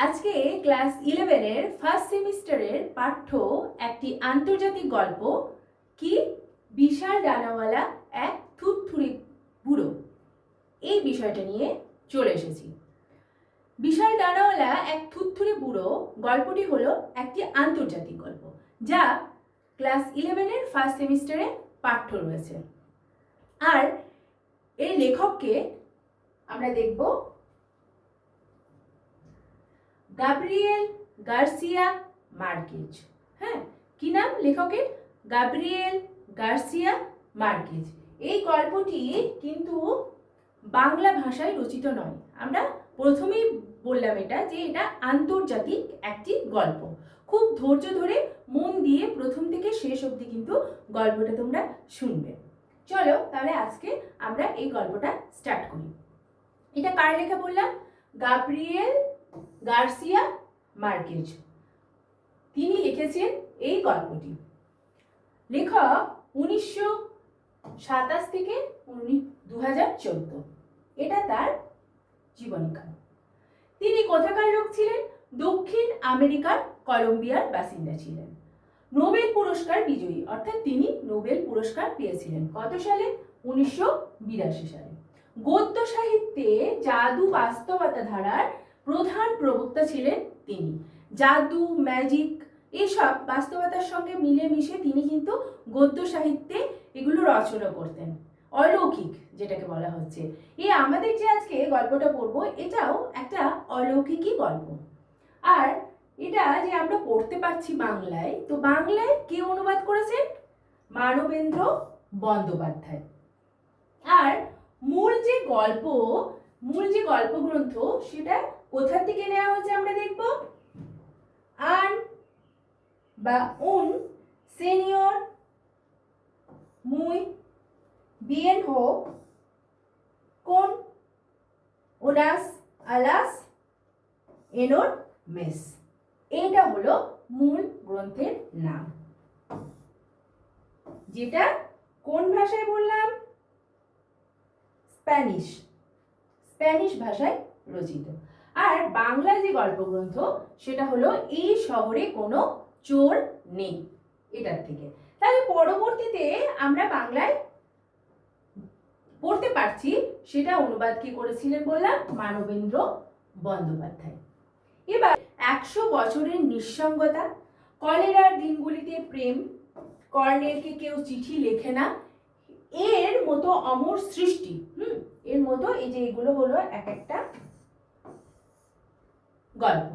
আজকে ক্লাস 11 এর ফার্স্ট সেমিস্টারের পাঠ্য একটি আন্তর্জাতিক গল্প কি বিশাল ডানাওয়ালা এক থুরথুরে বুড়ো, এই বিষয়টা নিয়ে চলে এসেছি। বিশাল ডানাওয়ালা এক থুরথুরে বুড়ো গল্পটি হলো একটি আন্তর্জাতিক গল্প, যা ক্লাস 11 এর ফার্স্ট সেমিস্টারে পাঠ্য রয়েছে। আর এর লেখককে আমরা দেখব গাব্রিয়েল গার্সিয়া মার্কেজ। হ্যাঁ, কি নাম লেখকের? Gabriel Garcia Marquez. এই গল্পটি কিন্তু বাংলা ভাষায় রচিত নয়। আমরা প্রথমেই বললাম এটা যে এটা আন্তর্জাতিক একটি গল্প। খুব ধৈর্য ধরে মন দিয়ে প্রথম থেকে শেষ অবধি কিন্তু গল্পটা তোমরা শুনবে। চলো তাহলে আজকে আমরা এই গল্পটা স্টার্ট করি। এটা কার লেখা বললাম? Gabriel Garcia Marquez. তিনি লিখেছেন এই গল্পটি। লেখক 1927 থেকে 2014, এটা তার জীবনীকাল। তিনি কোথাকার লোক ছিলেন? দক্ষিণ আমেরিকার কলম্বিয়ার বাসিন্দা ছিলেন। নোবেল পুরস্কার বিজয়ী, অর্থাৎ তিনি নোবেল পুরস্কার পেয়েছিলেন কত সালে? 1982 সালে। গদ্য সাহিত্যে জাদু বাস্তবতা ধারার প্রধান প্রবক্তা ছিলেন তিনি। জাদু, ম্যাজিক এইসব বাস্তবতার সঙ্গে মিলেমিশে তিনি কিন্তু গদ্য সাহিত্যে এগুলো রচনা করতেন। অলৌকিক যেটাকে বলা হচ্ছে। এই আমাদের যে আজকে গল্পটা পড়বো এটাও একটা অলৌকিকই গল্প। আর এটা যে আমরা পড়তে পারছি বাংলায়, তো বাংলায় কে অনুবাদ করেছেন? মানবেন্দ্র বন্দ্যোপাধ্যায়। আর মূল যে গল্পগ্রন্থ সেটা কোথা থেকে নেওয়া হয়েছে আমরা দেখব। আন বা উন সেনিয়র মুই বিয়েন হো কোন ওনাস আলাস এনোর মেস। এটা হলো মূল গ্রন্থের নাম, যেটা কোন ভাষায় বললাম? স্প্যানিশ ভাষায় রচিত। আর বাংলা যে গল্পগ্রন্থ সেটা হলো এই শহরে কোনো চোর নেই, এটার থেকে। তাহলে পরবর্তীতে আমরা বাংলায় পড়তে পারছি, সেটা অনুবাদ কি করেছিলেন বললাম? মানবেন্দ্র বন্দ্যোপাধ্যায়। এবার 100 বছরের নিঃসঙ্গতা, কলেরার দিনগুলিতে প্রেম, কর্নেলকে কেউ চিঠি লেখে না, এর মতো অমর সৃষ্টি। এর মতো এই যে এগুলো হলো এক একটা গল্প।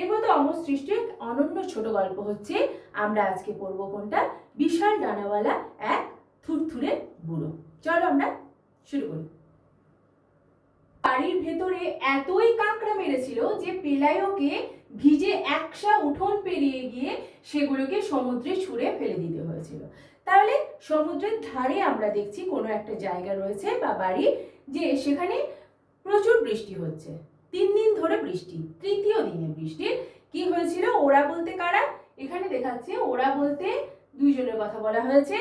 এর মতো অমর সৃষ্টির অনন্য ছোট গল্প হচ্ছে আমরা আজকে পড়বো কোনটা? বিশাল ডানাওয়ালা এক থুরথুরে বুড়ো। চলো আমরা শুরু করি। বাড়ির ভেতরে এতই কাঁকড়া মেরেছিল যে পেলাইওকে ভিজে একসা উঠোন পেরিয়ে গিয়ে সেগুলোকে সমুদ্রে ছুঁড়ে ফেলে দিতে হয়েছিল। তাহলে সমুদ্রের ধারে আমরা দেখছি কোনো একটা জায়গা রয়েছে বা বাড়ি, যে সেখানে প্রচুর বৃষ্টি হচ্ছে। 3 দিন ধরে বৃষ্টি। তৃতীয় দিনে বৃষ্টির কি হয়েছিল? ওরা বলতে কারা? এখানে দেখাচ্ছে ওরা বলতে দুইজনের কথা বলা হয়েছে,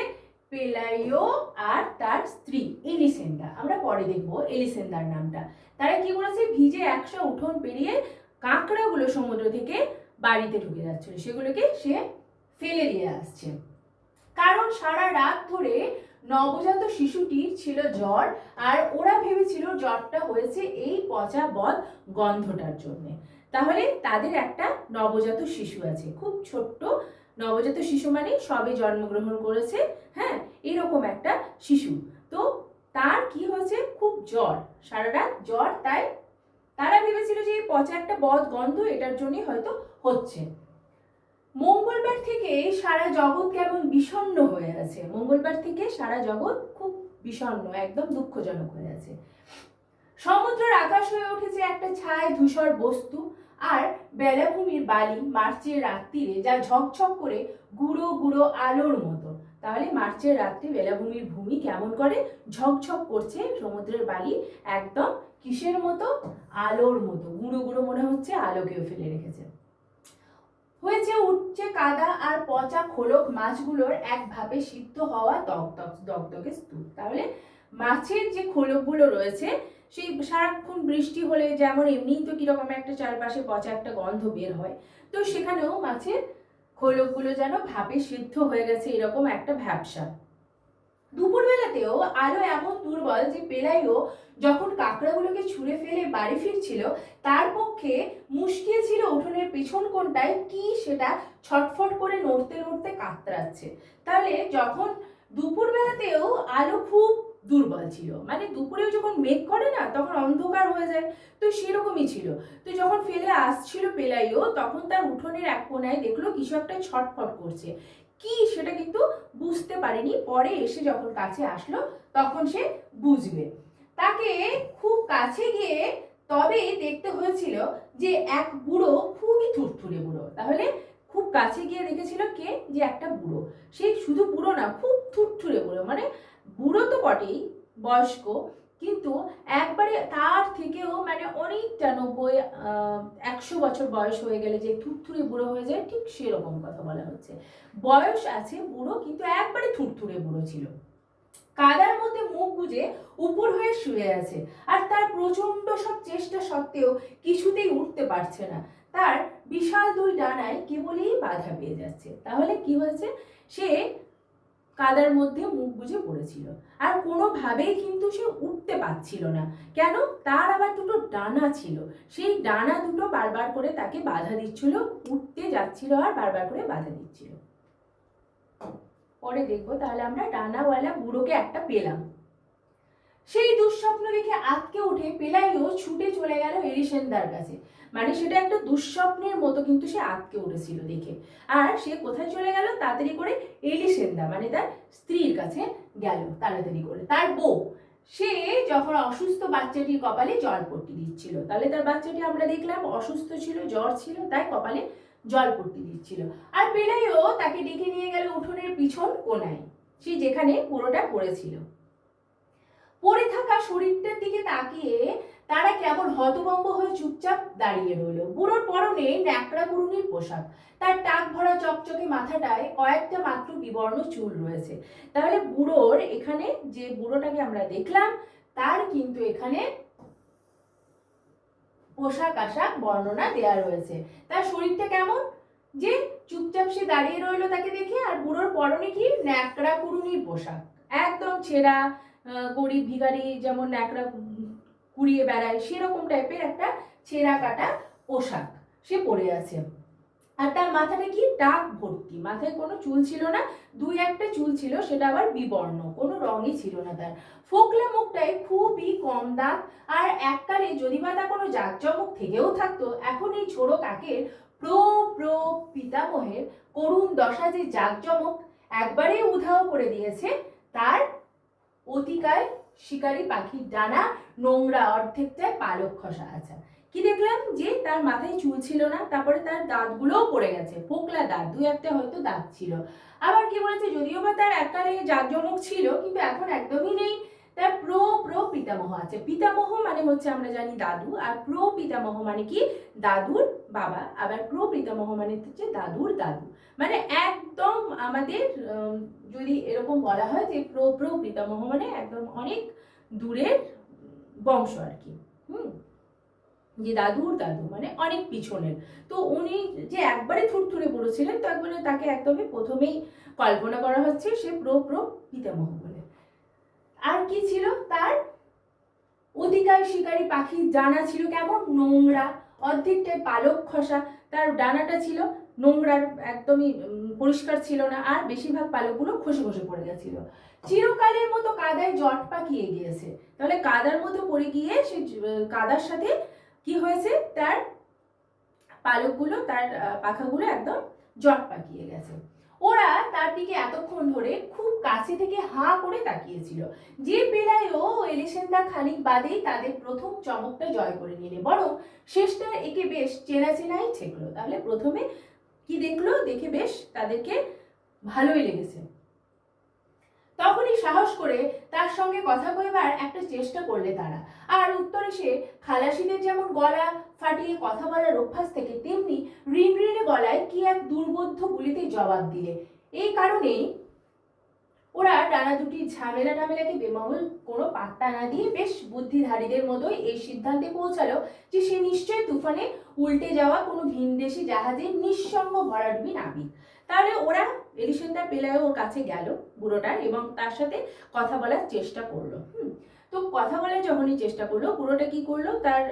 পেলাইও আর তার স্ত্রী এলিসেন্দা। আমরা পরে দেখবো এলিসেন্দার নামটা। তারা কি করেছে? ভিজে একসা উঠোন পেরিয়ে কাঁকড়াগুলো সমুদ্র থেকে বাড়িতে ঢুকে যাচ্ছিল, সেগুলোকে সে ফেলে দিয়ে আসছে। কারণ সারা রাত ধরে নবজাত শিশুটির ছিল জ্বর, আর ওরা ভেবেছিল জ্বরটা হয়েছে এই পচা বদ গন্ধটার জন্য। তাহলে তাদের একটা নবজাত শিশু আছে, খুব ছোট্ট নবজাত শিশু, মানে সবে জন্মগ্রহণ করেছে, হ্যাঁ, এরকম একটা শিশু। তো তার কি হয়েছে? খুব জ্বর, সারা রাত জ্বর। তাই তারা ভেবেছিল যে এই পচা একটা বদ গন্ধ এটার জন্যই হয়তো হচ্ছে। মঙ্গলবার থেকে সারা জগৎ কেমন বিষণ্ণ হয়ে আছে। মঙ্গলবার থেকে সারা জগৎ খুব বিষণ্ণ, একদম দুঃখজনক হয়ে আছে। সমুদ্রের আকাশ হয়ে উঠেছে একটা ছায় ধূসর বস্তু, আর বেলাভূমির বালি মার্চের রাত্রিরে যা ঝকঝক করে গুঁড়ো গুঁড়ো আলোর মতো। তাহলে মার্চের রাত্রি বেলাভূমির ভূমি কেমন করে? ঝকঝক করছে। সমুদ্রের বালি একদম কিসের মতো? আলোর মতো, গুঁড়ো গুঁড়ো মনে হচ্ছে, আলোকেও ফেলে রেখেছে। হয়েছে উঠছে কাদা আর পচা খোলক মাছগুলোর এক ভাবে সিদ্ধ হওয়া দগদগে স্তূপ। তাহলে মাছের যে খোলকগুলো রয়েছে সেই সারাক্ষণ বৃষ্টি হলে যেমন এমনিই তো কিরকম একটা চারপাশে পচা একটা গন্ধ বের হয়, তো সেখানেও মাছের খোলকগুলো যেন ভাবে সিদ্ধ হয়ে গেছে এরকম একটা ভ্যাপসা। দুপুরবেলাতেও আলো এমন দুর্বল যে পেলাইও যখন কাঁকড়াগুলোকে ছুঁড়ে ফেলে বাড়ি ফিরছিল তার পক্ষে মুশকিল ছিল উঠোনের পেছন কোণটায় কি সেটা ছটফট করে নড়তে নড়তে কাতরাচ্ছে। তাহলে যখন দুপুরবেলাতেও আলো খুব দুর্বল ছিল, মানে দুপুরেও যখন মেঘ করে না তখন অন্ধকার হয়ে যায়, তো সেরকমই ছিল। তো যখন ফেলে আসছিল পেলাইও তখন তার উঠোনের এক কোণায় দেখলো কিছু একটা ছটফট করছে, কি সেটা কিন্তু বুঝতে পারেনি, পরে এসে যখন কাছে আসলো তখন সে বুঝবে। তাকে খুব কাছে গিয়ে তবে দেখতে হয়েছিল যে এক বুড়ো, খুবই থুরথুরে বুড়ো। তাহলে খুব কাছে গিয়ে দেখেছিল কে, যে একটা বুড়ো। সেই শুধু বুড়ো না, খুব থুরথুরে বুড়ো, মানে বুড়ো তো বটেই, বয়স্ক, কিন্তু একবারে তার থেকেও মানে অনেকটা 90-100 বছর বয়স হয়ে গেলে যে থুরথুরে বুড়ো হয়ে যায়, ঠিক সেরকম কথা বলা হচ্ছে। বয়স আছে বুড়ো, কিন্তু একবারে থুরথুরে বুড়ো ছিল। কাদার মধ্যে মুখ গুজে উপর হয়ে শুয়ে আছে, আর তার প্রচন্ড সব চেষ্টা সত্ত্বেও কিছুতেই উঠতে পারছে না। তার বিশাল দুই ডানায় কেবলই বাধা পেয়ে যাচ্ছে। তাহলে কি হয়েছে, সে কাদার মধ্যে মুখ গুজে পড়েছিল আর কোনোভাবেই কিন্তু সে উঠতে পারছিল না। কেন, তার আবার দুটো ডানা ছিল, সেই ডানা দুটো বারবার করে তাকে বাধা দিচ্ছিল, উঠতে যাচ্ছিল আর বারবার করে বাধা দিচ্ছিল। পরে দেখবো তাহলে আমরা ডানাওয়ালা বুড়োকে একটা পেলাম। সেই দুঃস্বপ্ন দেখে আঁতকে উঠে পেলাইও ছুটে চলে গেল এলিসেন্দার কাছে। মানে সেটা একটা দুঃস্বপ্নের মতো কিন্তু সে আঁতকে উঠেছিল দেখে। আর সে কোথায় চলে গেল, তাড়াতাড়ি করে এলিসেন্দা মানে তার স্ত্রীর কাছে গেল, তাড়াতাড়ি করে তার বউ। সে যখন অসুস্থ বাচ্চাটির কপালে জলপট্টি দিচ্ছিল, তাহলে তার বাচ্চাটি আমরা দেখলাম অসুস্থ ছিল, জ্বর ছিল, তাই কপালে জলপট্টি দিচ্ছিল। আর পেলাইও তাকে ডেকে নিয়ে গেল উঠোনের পিছন কোণায়, সে যেখানে পুরোটা পড়েছিল। পড়ে থাকা শরীরটার দিকে তাকিয়ে তারা কেমন হতভম্ব হয়ে চুপচাপ দাঁড়িয়ে রইল। বুড়োর পরনে ন্যাকড়া কুড়ুনির পোশাক, তার টাক ভরা চকচকে মাথাটায় কয়েকটা মাত্র বিবর্ণ চুল রয়েছে। তাহলে বুড়োর এখানে, যে বুড়োটাকে আমরা দেখলাম তার কিন্তু এখানে পোশাক আশাক বর্ণনা দেয়া রয়েছে। তার শরীরটা কেমন, যে চুপচাপ সে দাঁড়িয়ে রইল তাকে দেখে, আর বুড়োর পরনে কি ন্যাকড়া কুড়ুনির পোশাক, একদম ছেঁড়া, গরিব ভিখারি যেমন ন্যাকড়া কুড়িয়ে বেড়ায় সেরকম টাইপের একটা ছেঁড়া কাটা পোশাক সে পরে আছে। আর তার মাথাটা কি টাক ভর্তি, মাথায় কোনো চুল ছিল না, দুই একটা চুল ছিল, সেটা আবার বিবর্ণ, কোনো রঙই ছিল না তার। ফোকলা মুখটায় খুবই কম দাগ, আর এককালে যদি বা তা কোনো জাঁকজমক থেকেও থাকতো, এখন এই ছোড়ো কাকের প্র প্র পিতামহের করুণ দশা যে জাঁকজমক একবারে উধাও করে দিয়েছে, তার অতিকায় শিকারী পাখির ডানা নোংরা অর্ধেকটায় পালক খসা আছে। কি দেখলাম, যে তার মাথায় চুল ছিল না, তারপরে তার দাঁতগুলোও পড়ে গেছে, ফোকলা দাঁত, দুই একটা হয়তো দাঁত ছিল। আবার কি বলেছে, যদিও বা তার এককালে জাঁকজমক ছিল কিন্তু এখন একদমই নেই। তার প্র প্র পিতামহ আছে, পিতামহ মানে হচ্ছে আমরা জানি দাদু, আর প্র পিতামহ মানে কি দাদুর বাবা, আবার প্র পিতামহ মানে হচ্ছে দাদুর দাদু, মানে একদম আমাদের যদি এরকম বলা হয় যে প্র প্র পিতামহ মানে একদম অনেক দূরের বংশ আর কি। যে দাদুর দাদু মানে অনেক পিছনের। তো উনি যে একবারে থুরথুরে পড়েছিলেন, তো একবারে তাকে একদমই প্রথমেই কল্পনা করা হচ্ছে সে প্র প্র পিতামহ বলে। আর কি ছিল, তার অধিকার শিকারী পাখির ডানা ছিল কেমন নোংরা, অর্ধেকটাই পালক খসা, তার ডানাটা ছিল নোংরার, একদমই পরিষ্কার ছিল না, আর বেশিরভাগ পালকগুলো খসে খসে পড়ে গেছিল। চিরকালের মতো কাদায় জট পাকিয়ে গিয়েছে। তাহলে কাদার মধ্যে পড়ে গিয়ে সে কাদার সাথে কি হয়েছে, তার পালকগুলো, তার পাখাগুলো একদম জট পাকিয়ে গেছে। ওরা তার দিকে এতক্ষণ ধরে খুব কাছে থেকে হাঁ করে তাকিয়েছিল। যে পেলায়ও এলিসেন্দা খানিক বাদেই তাদের প্রথম চমকটা জয় করে নিলে, বরং শেষটা একে বেশ চেনা চেনাই ঠেকলো। তাহলে প্রথমে কি দেখলো, দেখে বেশ তাদেরকে ভালোই লেগেছে। তখনই সাহস করে তার সঙ্গে সঙ্গে কথা কইবার একটা চেষ্টা করলে তারা। আর উত্তরে সে খালাসিদের যেমন গলা ফাটিয়ে কথা বলার অভ্যাস থেকে তেমনি রিনরিনে গলায় কি এক দুর্বোধ্য গুলিতে জবাব দিলে। এই কারণেই ওরা ডানা দুটির ঝামেলা টামেলাকে বেমামুল কোনো পাত্তা না দিয়ে বেশ বুদ্ধিধারীদের মতোই এই সিদ্ধান্তে পৌঁছালো যে সে নিশ্চয়ই তুফানে উল্টে যাওয়া কোনো ভিনদেশি জাহাজের নিঃসঙ্গ ভরাডুবি নাবিক। তাহলে ওরা এলিসেন্দার পেলায় ওর কাছে গেল বুড়োটার, এবং তার সাথে কথা বলার চেষ্টা করলো। তো কথা বলার যখনই চেষ্টা করলো, বুড়োটা কি করলো, তার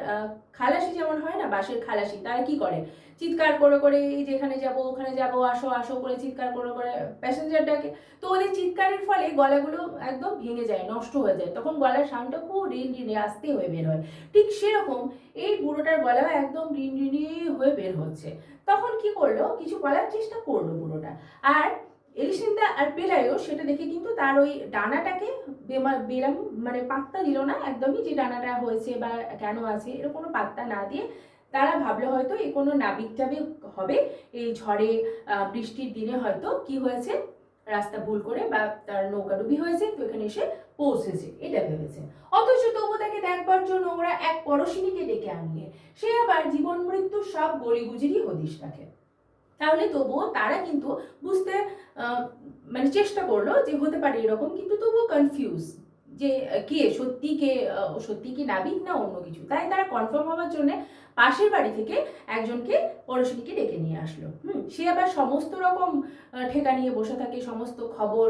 খালাসি যেমন হয় না, বাসের খালাসি, তারা কি করে, চিৎকার করে করে যেখানে যাব ওখানে যাব, আসো আসো করে চিৎকার করে করে প্যাসেঞ্জারটাকে। তো ওদের চিৎকারের ফলে গলাগুলো একদম ভেঙে যায়, নষ্ট হয়ে যায়, তখন গলার সাউন্ডটা খুব রিনরিনে আস্তে হয়ে বের হয়। ঠিক সেরকম এই বুড়োটার গলাও একদম রিনরিনে হয়ে বের হচ্ছে। তখন কি করলো, কিছু বলার চেষ্টা করলো বুড়োটা, আর এলিসেন্দা আর পেলাইও সেটা দেখে কিন্তু তার ওই ডানাটাকে বেরাম মানে পাত্তা দিল না একদমই, যে ডানাটা হয়েছে বা কেন আছে এর কোনো পাত্তা না দিয়ে তারা ভাবলো হয়তো এই কোনো নাবিক টাবিক হবে, এই ঝড়ে বৃষ্টির দিনে হয়তো কি হয়েছে, রাস্তা ভুল করে বা তার নৌকাডুবি হয়েছে, তো এখানে এসে পৌঁছেছে, এটা ভেবেছে। অথচ তবু তাকে দেখবার জন্য ওরা এক পরশিনীকে ডেকে আনলে, সে আবার জীবন মৃত্যুর সব গলিগুজিরই হদিশ রাখে। তাহলে তবুও তারা কিন্তু বুঝতে মানে চেষ্টা করলো যে হতে পারে এরকম, কিন্তু তবুও কনফিউজ যে কে সত্যি কি নাবিক না অন্য কিছু। তাই তারা কনফার্ম হওয়ার জন্য পাশের বাড়ি থেকে একজনকে পরশিনীকে ডেকে নিয়ে আসলো। সে আবার সমস্ত রকম ঠেকা নিয়ে বসে থাকে, সমস্ত খবর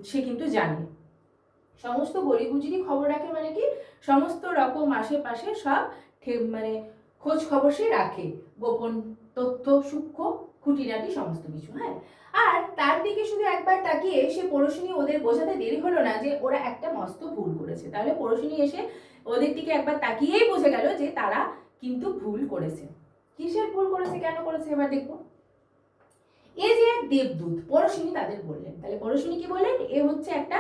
সে কিন্তু জানে, সমস্ত গলিগুজিরই খবর রাখে, মানে কি সমস্ত রকম আশেপাশে সব মানে খোঁজ খবর সে রাখে, গোপন তথ্য সূক্ষ্ম খুঁটিনাটি সমস্ত কিছু। হ্যাঁ, আর তার দিকে শুধু একবার তাকিয়ে সে পরশিনী ওদের বোঝাতে দেরি হলো না যে ওরা একটা মস্ত ভুল করেছে। তাহলে পরশিনী এসে ওদের দিকে একবার তাকিয়েই বুঝে গেল যে তারা কিন্তু ভুল করেছে। কিসের ভুল করেছে, কেন করেছে, এবার দেখবো। এ যে এক দেবদূত, পরশিনী তাদের বললেন। তাহলে পরশিনী কি বললেন, এ হচ্ছে একটা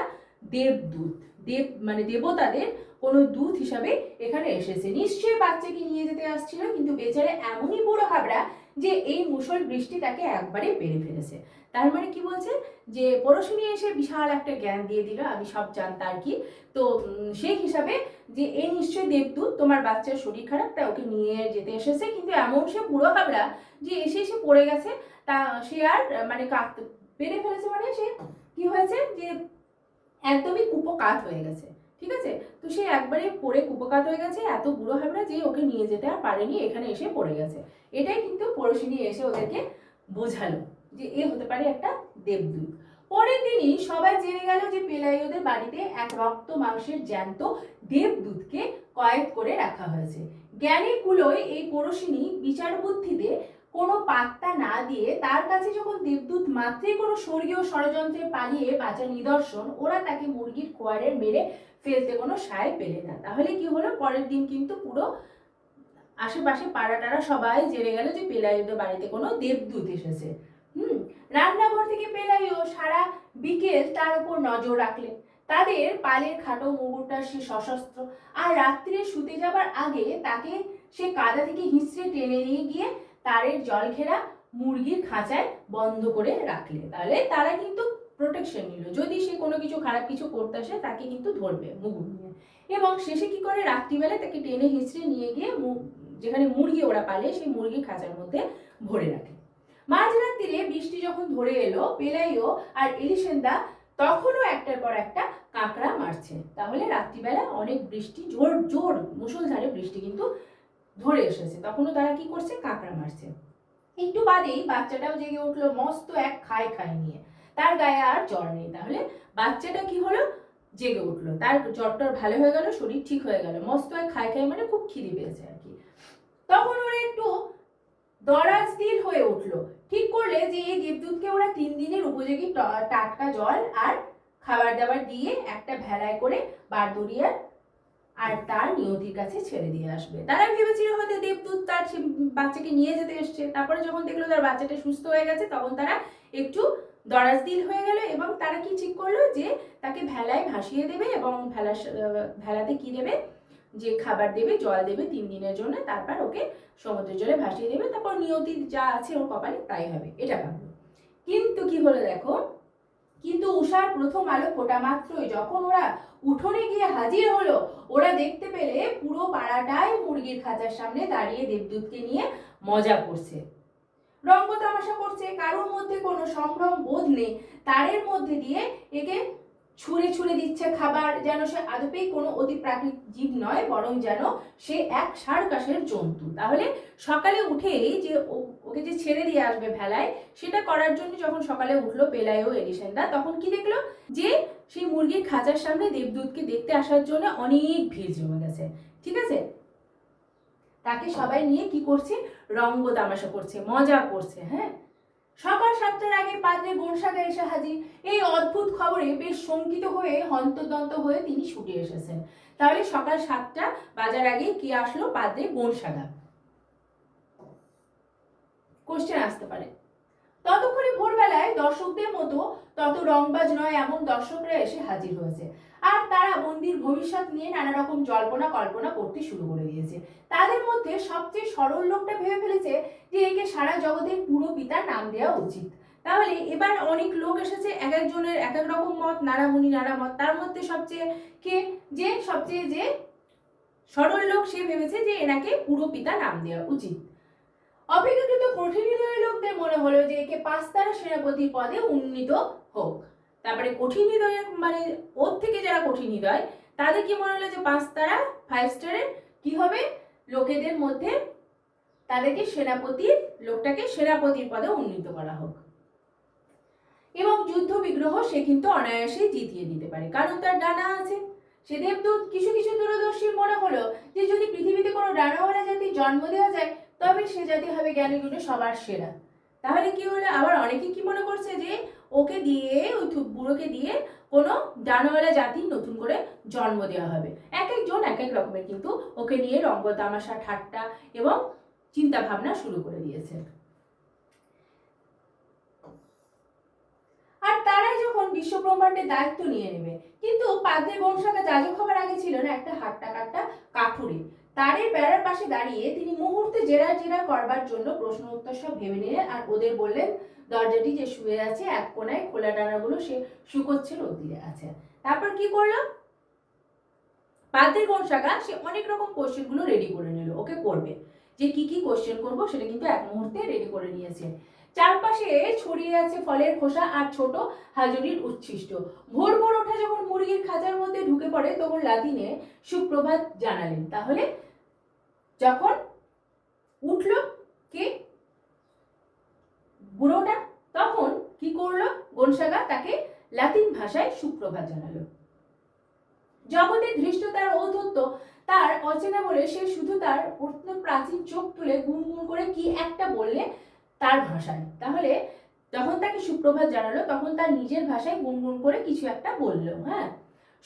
দেবদূত, দেব মানে দেবতাদের কোনো দূত হিসাবে এখানে এসেছে, নিশ্চয়ই বাচ্চাকে নিয়ে যেতে আসছিল, কিন্তু বেচারে এমনই বুড়ো হাবড়া যে এই মুষল বৃষ্টি তাকে একবারে পেরে ফেলেছে। তার মানে কি বলছে, যে পরশিনী এসে বিশাল একটা জ্ঞান দিয়ে দিল, আমি সব জানতাম আর কি। তো সেই হিসাবে যে এই নিশ্চয়ই দেবদূত, তোমার বাচ্চার শরীর খারাপ তাই ওকে নিয়ে যেতে এসেছে, কিন্তু এমন সে বুড়ো হাবড়া যে এসে এসে পড়ে গেছে, তা সে আর মানে কাঁদতে পেরে ফেলেছে, মানে সে কি হয়েছে যে একদমই কুপোকাত হয়ে গেছে। ঠিক আছে, তো সে একবারে পড়ে কুপোকাত হয়ে গেছে, এত বুড়ো হাবড়া যে ওকে নিয়ে যেতে আর পারেনি, এখানে এসে পড়ে গেছে। এটাই কিন্তু পরশিনী এসে ওদেরকে বোঝালো যে এ হতে পারে একটা দেবদূত। পরের দিনই সবাই জেনে গেল যে পেলাইওদের বাড়িতে এক রক্ত মাংসের জ্যান্ত দেবদূতকে কয়েদ করে রাখা হয়েছে। জ্ঞানী কুলোয় এই পরশিনী বিচার বুদ্ধিতে কোনো পাত্তা না দিয়ে তার কাছে যখন দেবদূত মাত্রই কোনো স্বর্গীয় ষড়যন্ত্রে পালিয়ে বাঁচার নিদর্শন, ওরা তাকে মুরগির খোয়ারে মেরে ফেলতে কোনো সায় পেলে না। তাহলে কি হলো, পরের দিন কিন্তু পুরো আশেপাশে পাড়াটারা সবাই জেনে গেল যে পেলাইওদের বাড়িতে কোনো দেবদূত এসেছে। রান্নাঘর থেকে পেলাইও সারা বিকেল তার উপর নজর রাখলেন। তাদের পালের খাটো মুগুরটা সে সশস্ত্র, আর রাত্রে শুতে যাবার আগে তাকে সে কাদা থেকে হিঁচড়ে টেনে নিয়ে গিয়ে তারের জল ঘেরা মুরগির খাঁচায় বন্ধ করে রাখলে। তাহলে তারা কিন্তু প্রোটেকশন নিল, যদি সে কোনো কিছু খারাপ কিছু করতে আসে তাকে কিন্তু ধরবে মুগুর নিয়ে। এবং শেষে কি করে, রাত্রিবেলা তাকে টেনে হিঁচড়ে নিয়ে গিয়ে যেখানে মুরগি ওরা পালে সেই মুরগির খাঁচার মধ্যে ভরে রাখে। মাঝরাত্রিরে বৃষ্টি যখন ধরে এলো, পেলাইও আর এলিসেন্দা তখনও একটার পর একটা কাঁকড়া মারছে। তাহলে রাত্রিবেলা অনেক বৃষ্টি, জোর জোর মুষলধারে বৃষ্টি কিন্তু ধরে এসেছে, তখনও তারা কি করছে, কাঁকড়া মারছে। একটু বাদেই বাচ্চাটাও জেগে উঠলো মস্ত এক খাই নিয়ে, তার গায়ে আর জ্বর নেই। তাহলে বাচ্চাটা কি হলো, জেগে উঠলো, তার জ্বরটা ভালো হয়ে গেল, শরীর ঠিক হয়ে গেল, মস্ত এক খাই মানে খুব খিদে পেয়েছে আর কি। তখন ওরা একটু দরাজদিল হয়ে উঠলো, ঠিক করলে যে এই দেবদূতকে ওরা 3 দিনের উপযোগী টাটকা জল আর খাবার দাবার দিয়ে একটা ভেলায় করে বারদরিয়ার আর তার নিয়তির কাছে ছেড়ে দিয়ে আসবে। তারা ভেবেছিল হয়তো দেবদূত তার বাচ্চাকে নিয়ে যেতে এসছে, তারপরে যখন দেখলো তার বাচ্চাটা সুস্থ হয়ে গেছে তখন তারা একটু দরাজদিল হয়ে গেল, এবং তারা কি ঠিক করলো যে তাকে ভেলায় ভাসিয়ে দেবে, এবং ভেলাতে কি দেবে, যে খাবার দেবে, জল দেবে 3 দিনের জন্য, তারপর ওকে সমুদ্রের জলে ভাসিয়ে দেবে, তারপর নিয়তি যা আছে ওর কপালে তাই হবে, এটা ভাবলো। কিন্তু কি হলো দেখো, কিন্তু উষার প্রথম আলো ফোটা মাত্রই যখন ওরা উঠোনে গিয়ে হাজির হলো, ওরা দেখতে পেলে পুরো পাড়াটাই মুরগির খাঁচার সামনে দাঁড়িয়ে দেবদূতকে নিয়ে মজা করছে, রঙ্গ তামাশা করছে। কারোর মধ্যে কোনো সম্ভ্রম বোধ নেই, তারের মধ্যে দিয়ে একে ছুঁড়ে ছুঁড়ে দিচ্ছে খাবার, যেন সে আদপেই কোনো অতি প্রাকৃতিক জীব নয়, বরং যেন সে এক সার্কাসের জন্তু। তাহলে সকালে উঠেই যে ওকে যে ছেড়ে দিয়ে আসবে ভেলায়, সেটা করার জন্য যখন সকালে উঠলো পেলাইও এলিসেন্দা, তখন কি দেখলো যে সেই মুরগির খাঁচার সামনে দেবদূতকে দেখতে আসার জন্য অনেক ভিড় জমে গেছে। ঠিক আছে, তাকে সবাই নিয়ে কি করছে, রঙ্গ তামাশা করছে, মজা করছে। হ্যাঁ, সকাল 7টার আগে পাদ্রে গোনসাগা এসে হাজির। এই অদ্ভুত খবরে বেশ শঙ্কিত হয়ে হন্তদন্ত হয়ে তিনি ছুটে এসেছেন। তাহলে সকাল 7টা বাজার আগে কি আসলো, পাদ্রে গোনসাগা। কোশ্চেন আসতে পারে, ততক্ষণে ভোরবেলায় দর্শকদের মতো তত রংবাজ নয় এমন দর্শকরা এসে হাজির হয়েছে, আর তারা মন্দির ভবিষ্যৎ নিয়ে নানা রকম জল্পনা কল্পনা করতে শুরু করে দিয়েছে। তাদের মধ্যে সবচেয়ে সরল লোকটা ভেবে ফেলেছে যে একে সারা জগতের পুরো পিতার নাম দেওয়া উচিত। তাহলে এবার অনেক লোক এসেছে, এক একজনের এক এক রকম মত, নানা মুনি নানা মত। তার মধ্যে সবচেয়ে যে সরল লোক, সে ভেবেছে যে এনাকে পুরো পিতা নাম দেওয়া উচিত। অপেক্ষাকৃত কঠিন হৃদয়ের লোকদের মনে হলো যে একে 5 তারা সেনাপতি পদে উন্নীত হোক। তারপরে কঠিন হৃদয়ের মানে ওর থেকে যারা কঠিন হৃদয়, তাদের কি মনে হলো যে 5 তারা 5 স্টারের কি হবে, লোকেদের মধ্যে তাদেরকে লোকটাকে সেনাপতির পদে উন্নীত করা হোক। এবং যুদ্ধ বিগ্রহ সে কিন্তু অনায়াসে জিতিয়ে দিতে পারে, কারণ তার ডানা আছে। সে দেবদূত কিছু কিছু দূরদর্শীর মনে হলো যে যদি পৃথিবীতে কোনো ডানাওয়ালা জাতির জন্ম দেওয়া যায়, তবে সে জাতি হবে জ্ঞানী গুণে সবার সেরা। তাহলে কি হলো, আবার অনেকে কি মনে করছে যে ওকে দিয়ে, ওই বুড়োকে দিয়ে কোনো ডানাওয়ালা জাতির নতুন করে জন্ম দেওয়া হবে। এক একজন এক এক রকমের কিন্তু ওকে নিয়ে রঙ্গ তামাশা ঠাট্টা এবং চিন্তা ভাবনা শুরু করে দিয়েছে। আর তারাই যখন বিশ্ব ব্রহ্মাণ্ডের দায়িত্ব নিয়ে নেবে, কিন্তু পাদ্রে গোনসাগা যাজক হবার আগে ছিল না একটা হাট্টা কাট্টা কাঠুরে। তারের বেড়ার পাশে দাঁড়িয়ে তিনি মুহূর্তে জেরা করবার জন্য প্রশ্ন উত্তর সব ভেবে নিলেন, আর ওদের বললেন দরজাটি যে শুয়ে আছে এক কোনায়, খোলা ডানাগুলো সে শুকোচ্ছে, রোদ্দুরে আছে। তারপর কি করলো, পাদ্রে গোনসাগা সে অনেক রকম কোশ্চেন গুলো রেডি করে নিল, ওকে করবে যে কি কি কোশ্চেন করবো সেটা কিন্তু এক মুহূর্তে রেডি করে নিয়েছে। চারপাশে ছড়িয়ে আছে ফলের খোসা আর ছোট হাজুরির উচ্ছিষ্ট। ভোর ভোর ওঠা যখন মুরগির খাঁচার মধ্যে ঢুকে পড়ে, তখন লাতিনে সুপ্রভাত জানালেন। তাহলে যখন উঠলো কে, বুড়োটা, তখন কি করলো গোনসাগা, তাকে লাতিন ভাষায় সুপ্রভাত জানালো। জগতের ধৃষ্টতার ঔদ্ধত্য তার অচেনা বলে সে শুধু তার প্রাচীন চোখ তুলে গুনগুন করে কি একটা বললে তার ভাষায়। তাহলে যখন তাকে সুপ্রভাত জানালো, তখন তার নিজের ভাষায় গুনগুন করে কিছু একটা বললো। হ্যাঁ,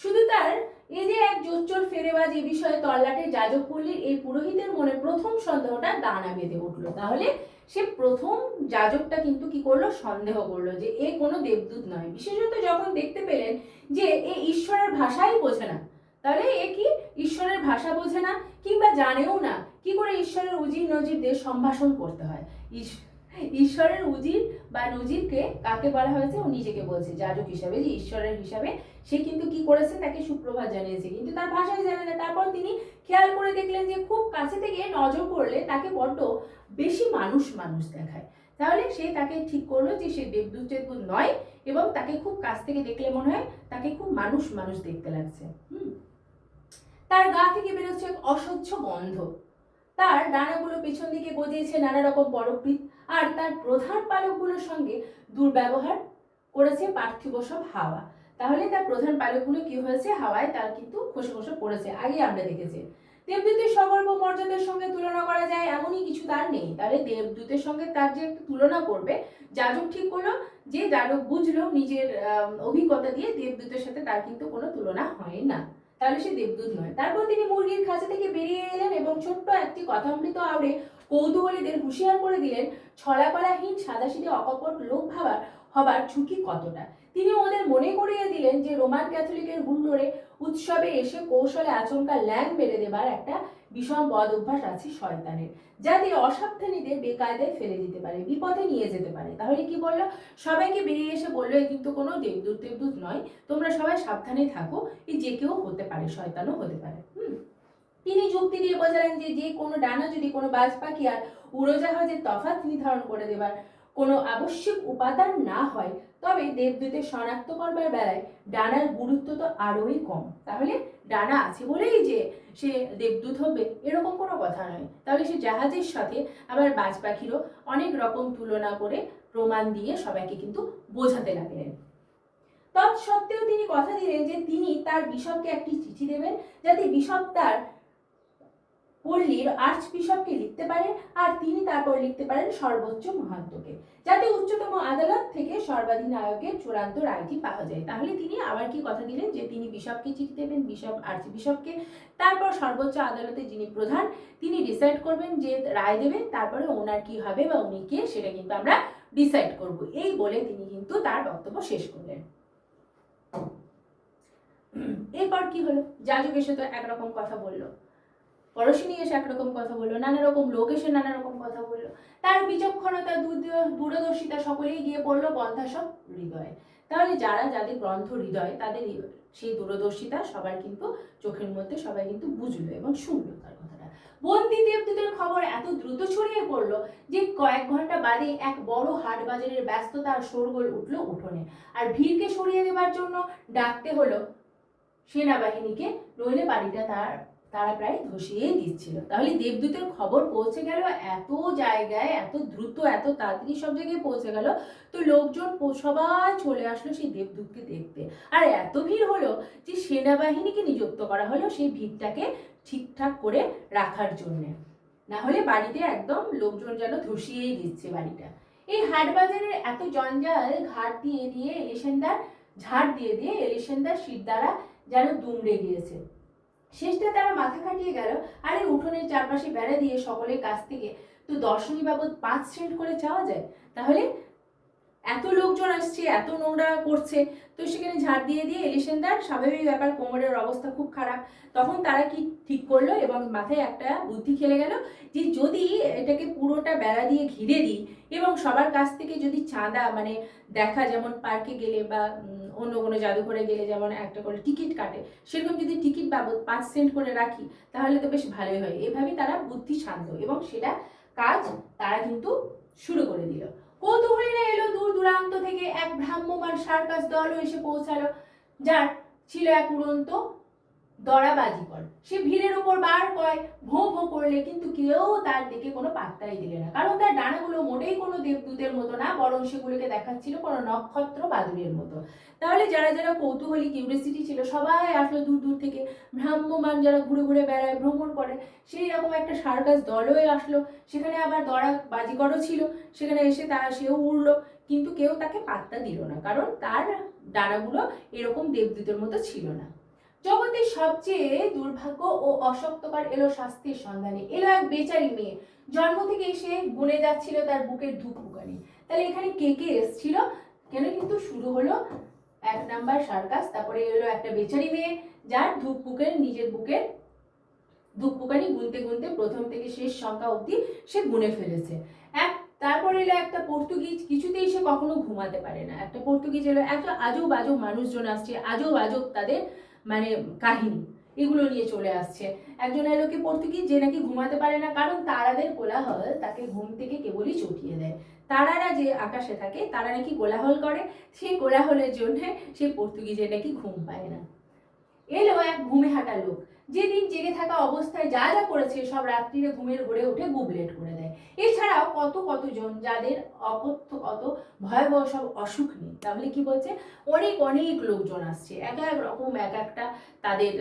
শুধু তার এই যে এক জোচ্চোর ফেরেবাজ এ বিষয়ে তল্লাটে যাজক পল্লীর এই পুরোহিতের মনে প্রথম সন্দেহটা দানা বেঁধে উঠলো। তাহলে সে প্রথম যাজকটা কিন্তু কি করলো, সন্দেহ করলো যে এ কোনো দেবদূত নয়, বিশেষত যখন দেখতে পেলেন যে এ ঈশ্বরের ভাষাই বোঝে না। তাহলে এ কি ঈশ্বরের ভাষা বোঝে না, কিংবা জানেও না কি করে ঈশ্বরের উজির নজিরদের সম্ভাষণ করতে হয়। ঈশ্বরের উজির বা নজিরকে কাকে বলা হয়েছে, ও নিজেকে বলছে যাজক হিসাবে, যে ঈশ্বরের হিসাবে সে কিন্তু কি করেছে, তাকে সুপ্রভাত জানিয়েছে, কিন্তু তার ভাষায় জানে না। তারপর তিনি খেয়াল করে দেখলেন যে খুব কাছে থেকে নজর করলে তাকে বড্ড বেশি মানুষ দেখায়। তাহলে সে তাকে ঠিক করলো যে সে দেবদূত নয়, এবং তাকে খুব কাছ থেকে দেখলে মনে হয় তাকে খুব মানুষ দেখতে লাগছে। তার গা থেকে বেরোচ্ছে অসহ্য গন্ধ, তার ডানাগুলো পেছন দিকে গজিয়েছে নানা রকম পরকৃত, আর তার প্রধান পালকগুলোর সঙ্গে দুর্ব্যবহার করেছে পার্থিব সব হাওয়া। তাহলে তার প্রধান পালকগুলো কি হয়েছে, হাওয়ায় তার কিন্তু খসে খসে পড়েছে। আগে আমরা দেখেছি দেবদূতের সগর্ব মর্যাদার সঙ্গে তুলনা করা যায় এমনই কিছু তার নেই। তাহলে দেবদূতের সঙ্গে তার যে একটু তুলনা করবে, যাজক ঠিক করলো, যে যাজক বুঝলো নিজের অভিজ্ঞতা দিয়ে দেবদূতের সাথে তার কিন্তু কোনো তুলনা হয় না, তাহলে সে দেবদূত নয়। তারপর তিনি মুরগির খাঁচা থেকে বেরিয়ে এলেন এবং ছোট্ট একটি কথামৃত আওড়ে কৌতূহলীদের হুঁশিয়ার করে দিলেন, ছলাকলাহীন সাদাসিধে অকপট লোক ভাবার হবার ঝুঁকি কতটা। তিনি ওদের মনে করিয়ে দিলেন যে রোমান ক্যাথলিকের হুল্লোড়ে উৎসবে এসে কৌশলে আচমকা ল্যাং মেরে দেবার একটা বিষম বদ অভ্যাস আছে শয়তানের, যাতে অসাবধানীদের বেকায়দায় ফেলে দিতে পারে, বিপদে নিয়ে যেতে পারে। তাহলে কি বললো? সবাইকে বেরিয়ে এসে বললো এ কিন্তু কোনো দেবদূত টেবদূত নয়, তোমরা সবাই সাবধানে থাকো, এই যে কেউ হতে পারে, শয়তানও হতে পারে। তিনি যুক্তি দিয়ে বোঝালেন যে যে কোনো ডানা যদি কোনো বাজ পাখি আর উড়োজাহাজের তফাৎ নির্ধারণ করে দেবার কোনো আবশ্যিক উপাদান না হয়, তবে দেবদূতের শনাক্ত করবার বেলায় ডানার গুরুত্ব তো আরোই কম। তাহলে ডানা আছে বলেই যে সে দেবদূত হবে এরকম কোনো কথা নয়। তাহলে সে জাহাজের সাথে আবার বাজ পাখিরও অনেক রকম তুলনা করে প্রমাণ দিয়ে সবাইকে কিন্তু বোঝাতে লাগলেন। তৎসত্ত্বেও তিনি কথা দিলেন যে তিনি তার বিশপকে একটি চিঠি দেবেন, যাতে বিশপ তার পল্লীর আর্চ বিশপকে লিখতে পারেন, আর তিনি তারপর লিখতে পারেন সর্বোচ্চ মহান্তকে, যাতে উচ্চতম আদালত থেকে সর্বাধিনায়কের চূড়ান্ত রায়টি পাওয়া যায়। তাহলে তিনি আবার কি কথা দিলেন যে তিনি বিশপকে চিঠি দেবেন, বিশপ আর্চ বিশপকে, তারপর সর্বোচ্চ আদালতে যিনি প্রধান তিনি ডিসাইড করবেন যে রায় দেবেন, তারপরে ওনার কি হবে বা উনি কে সেটা কিন্তু আমরা ডিসাইড করব। এই বলে তিনি কিন্তু তার বক্তব্য শেষ করলেন। এরপর কি হলো? যাজক এসে তো একরকম কথা বললো, পড়শিনী এসে একরকম কথা বললো, নানা রকম লোক এসে নানা রকম কথা বললো। তার বিচক্ষণতা, দূরদর্শিতা সকলেই গিয়ে পড়লো বন্ধ্যাসব হৃদয়ে। তাহলে যাদের গ্রন্থ হৃদয়, তাদের সেই দূরদর্শিতা সবার কিন্তু চোখের মধ্যে সবাই কিন্তু বুঝলো এবং শুনলো তার কথাটা। বন্দী দেবদূতের খবর এত দ্রুত ছড়িয়ে পড়লো যে কয়েক ঘন্টা বাদে এক বড় হাট বাজারের ব্যস্ততা আর শোরগোল উঠলো উঠোনে। আর ভিড়কে সরিয়ে দেওয়ার জন্য ডাকতে হলো সেনাবাহিনীকে, নইলে বাড়িটা তারা প্রায় ধসিয়ে দিচ্ছিল। তাহলে দেবদূতের খবর পৌঁছে গেল এত জায়গায়, এত দ্রুত, এত তাড়াতাড়ি সব জায়গায় পৌঁছে গেল, তো লোকজন সবাই চলে আসলো সেই দেবদূতকে দেখতে। আর এত ভিড় হলো যে সেনাবাহিনীকে নিযুক্ত করা হলো সেই ভিড়টাকে ঠিকঠাক করে রাখার জন্যে, না হলে বাড়িতে একদম লোকজন যেন ধসিয়েই দিচ্ছে বাড়িটা। এই হাট বাজারের এত জঞ্জাল ঝাড় দিয়ে এলিসেন্দার শির দ্বারা যেন দুমড়ে গিয়েছে। শেষটা তারা মাথা খাটিয়ে গেল, আরে উঠোনের চারপাশে বেড়া দিয়ে সকলের কাছ থেকে তো দর্শনী বাবদ 5 সেন্ট করে চাওয়া যায়। তাহলে এত লোকজন আসছে, এত নোংরা করছে, তো সেখানে ঝাড় দিয়ে এলিসেন্দার স্বাভাবিক ব্যাপার, কোমরের অবস্থা খুব খারাপ। তখন তারা কি ঠিক করলো এবং মাথায় একটা বুদ্ধি খেলে গেল যে যদি এটাকে পুরোটা বেড়া দিয়ে ঘিরে দিই এবং সবার কাছ থেকে যদি চাঁদা মানে দেখা, যেমন পার্কে গেলে বা অন্য কোনো জাদুঘরে গেলে যেমন একটা করে টিকিট কাটে, সেরকম যদি টিকিট বাবদ 5 সেন্ট করে রাখি তাহলে তো বেশ ভালোই হয়। এভাবে তারা বুদ্ধি শান্ত এবং সেটা কাজ তারা কিন্তু শুরু করে দিল। কৌতূহলীরা এলো দূর দূরান্ত থেকে, এক ভ্রাম্যমান সার্কাস দলও এসে পৌঁছালো, যার ছিল এক উড়ন্ত দড়াবাজিকর। সে ভিড়ের উপর বার কয় ভোঁ ভোঁ করলে, কিন্তু কেউ তার দিকে কোনো পাত্তাই দিলে না, কারণ তার ডানাগুলো মোটেই কোনো দেবদূতের মতো না, বরং সেগুলোকে দেখাচ্ছিল কোনো নক্ষত্র বাদুড়ের মতো। তাহলে যারা যারা কৌতূহলী, কিউরিয়াসিটি ছিল, সবাই আসলো দূর দূর থেকে। ভ্রাম্যমান যারা ঘুরে ঘুরে বেড়ায়, ভ্রমণ করে, সেই রকম একটা সার্কাস দলও আসলো। সেখানে আবার দড়াবাজিকরও ছিল, সেখানে এসে সেও উড়লো, কিন্তু কেউ তাকে পাত্তা দিল না, কারণ তার ডানাগুলো এরকম দেবদূতের মতো ছিল না। জগতের সবচেয়ে দুর্ভাগ্য ও অশক্তকর এলো শাস্তির সন্ধানে। এলো এক বেচারি মেয়ে, জন্ম থেকে এসে গুনে যাচ্ছিল তার বুকের ধুকপুকানি। তাহলে এখানে কে কে এসেছিল? কেন কিন্তু শুরু হলো 1 নাম্বার সার্কাস, তারপরে এলো একটা বেচারি মেয়ে যার নিজের বুকের ধুকপুকানি গুনতে গুনতে প্রথম থেকে শেষ সংখ্যা অবধি সে গুনে ফেলেছে। তারপরে এলো একটা পর্তুগিজ, কিছুতেই সে কখনো ঘুমাতে পারে না। একটা পর্তুগিজ এলো, একটা আজব আজব মানুষজন আসছে, আজব আজব তাদের মানে কাহিনী, এগুলো নিয়ে চলে আসছে। একজন এলো কি পর্তুগিজ, যে নাকি ঘুমাতে পারে না, কারণ তারাদের কোলাহল তাকে ঘুম থেকে কেবলই চটিয়ে দেয়। তারারা যে আকাশে থাকে তারা নাকি কোলাহল করে, সেই কোলাহলের জন্য সেই পর্তুগিজের নাকি ঘুম পায় না। এলো এক ঘুমে হাঁটা লোক, যেদিন জেগে থাকা অবস্থায় যা যা করেছে সব রাত্রিরে ঘুমের ঘোরে উঠে গুবলেট করে দেয়। এছাড়াও কতজন যাদের কত ভয়াবহ সব অসুখ নেই। তাহলে কি বলছে? অনেক অনেক লোকজন আসছে, এক এক রকম এক একটা তাদের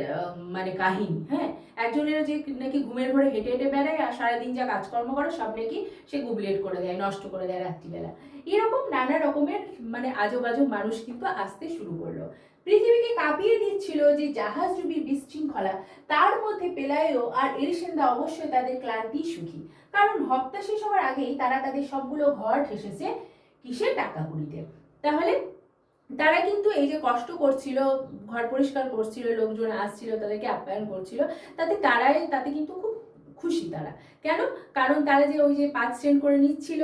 মানে কাহিনী। হ্যাঁ, একজনের যে নাকি ঘুমের ঘোরে হেঁটে হেঁটে বেড়ায় আর সারাদিন যা কাজকর্ম করে সব নাকি সে গুবলেট করে দেয়, নষ্ট করে দেয় রাত্রিবেলা। এরকম নানা রকমের মানে আজব আজব মানুষ কিন্তু আসতে শুরু করলো। পৃথিবীকে কাঁপিয়ে দিচ্ছিল যে জাহাজডুবির বিশৃঙ্খলা, তার মধ্যে পেলাইও আর এলিসেন্দা অবশ্যই তাদের ক্লান্তি সুখী, কারণ হপ্তা শেষ হওয়ার আগেই তারা তাদের সবগুলো ঘর ঠেসেছে কিসে? টাকা কুড়িতে। তাহলে তারা কিন্তু এই যে কষ্ট করছিল, ঘর পরিষ্কার করছিল, লোকজন আসছিল, তাদেরকে আপ্যায়ন করছিল, তাতে কিন্তু খুব খুশি তারা। কেন? কারণ তারা যে ওই যে 5 সেন্ট করে নিচ্ছিল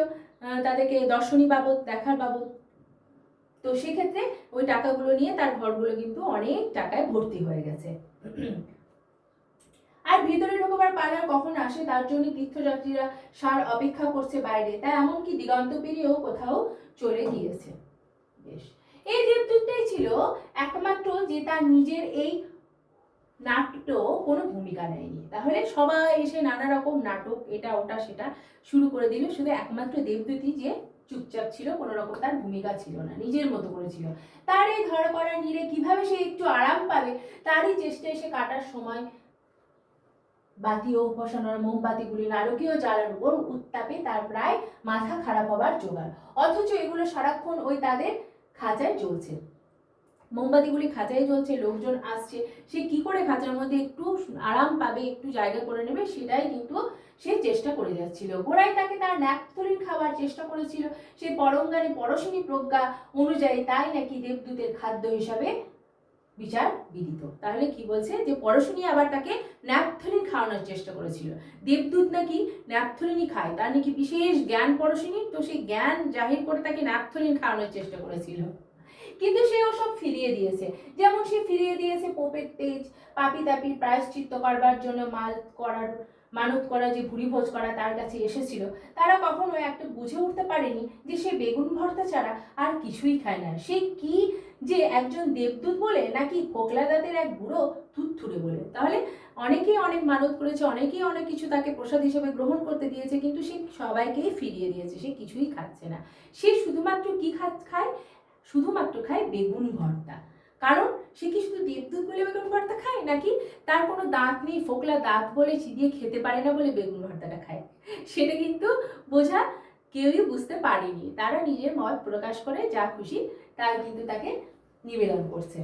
তাদেরকে দর্শনী বাবদ, দেখার বাবদ, তো সেক্ষেত্রে ওই টাকাগুলো নিয়ে তার ঘরগুলো কিন্তু অনেক টাকায় ভর্তি হয়ে গেছে। আর ভিতরে ঢোকবার পালা কখন আসে তার জন্য তীর্থযাত্রীরা সার অপেক্ষা করছে বাইরে, তাই এমনকি দিগন্ত পেরিয়েও কোথাও চলে গিয়েছে। বেশ, এই দেবদূতটাই ছিল একমাত্র যে তার নিজের এই নাট্য কোনো ভূমিকা নেয়নি। তাহলে সবাই এসে নানা রকম নাটক, এটা ওটা সেটা শুরু করে দিল, শুধু একমাত্র দেবদূতই যে চুপচাপ ছিল, কোনো রকম তার ভূমিকা ছিল না, নিজের মতো করেছিল। তার এই ধরা পড়া নিরে কিভাবে সে একটু আরাম পাবে তারই চেষ্টায় সে কাটার সময় বাতি ও উপাসনার মোমবাতিগুলি নারকীয় জ্বালার উপর উত্তাপে তার প্রায় মাথা খারাপ হবার জোগাড়, অথচ এগুলো সারাক্ষণ ওই তাদের খাঁচায় জ্বলছে। মোমবাতিগুলি খাঁচায় জ্বলছে, লোকজন আসছে, সে কি করে খাঁচার মধ্যে একটু আরাম পাবে, একটু জায়গা করে নেবে, সেটাই কিন্তু সে চেষ্টা করে যাচ্ছিল। গোড়ায় তাকে তার ন্যাপথলিন খাওয়ার চেষ্টা করেছিল, সে পরঙ্গারে পরশিনী প্রজ্ঞা অনুযায়ী তাই নাকি দেবদূতের খাদ্য হিসাবে বিচার বিদিত। তাহলে কি বলছে যে পরশুনি আবার তাকে ন্যাপথলিন খাওয়ানোর চেষ্টা করেছিল। দেবদূত নাকি ন্যাপথলিনই খায়, তার নাকি বিশেষ জ্ঞান পরশুনি, তো সেই জ্ঞান জাহির করে তাকে ন্যাপথলিন খাওয়ানোর চেষ্টা করেছিল। কিন্তু সে ওসব ফিরিয়ে দিয়েছে। যেমন সে ফিরিয়ে দিয়েছে পোপের তেজ, পাপি তাপির প্রায়শ্চিত্ত করবার জন্য মানত করা যে ভুরিভোজ করা তার কাছে এসেছিল, তারা কখনো একটা বুঝে উঠতে পারেনি যে সে বেগুন ভর্তা ছাড়া আর কিছুই খায় না। সে কি যে একজন দেবদূত বলে, নাকি ফোকলা দাঁতের এক বুড়ো থুতথুরে বলে? তাহলে অনেকেই অনেক মানত করেছে, অনেকেই অনেক কিছু তাকে প্রসাদ হিসেবে গ্রহণ করতে দিয়েছে, কিন্তু সে সবাইকেই ফিরিয়ে দিয়েছে, সে কিছুই খাচ্ছে না। সে শুধুমাত্র কি খায়? শুধুমাত্র খায় বেগুন ভর্তা। কারণ সে কি শুধু দেবদূত বলে বেগুন ভর্তা খায়, নাকি তার কোনো দাঁত নেই, ফোকলা দাঁত বলে চিবিয়ে খেতে পারে না বলে বেগুন ভর্তাটা খায়? সেটা কিন্তু বোঝা কেউই বুঝতে পারেনি। তারা নিজের মত প্রকাশ করে যা খুশি তাই কিন্তু তাকে নিবেদন করছে।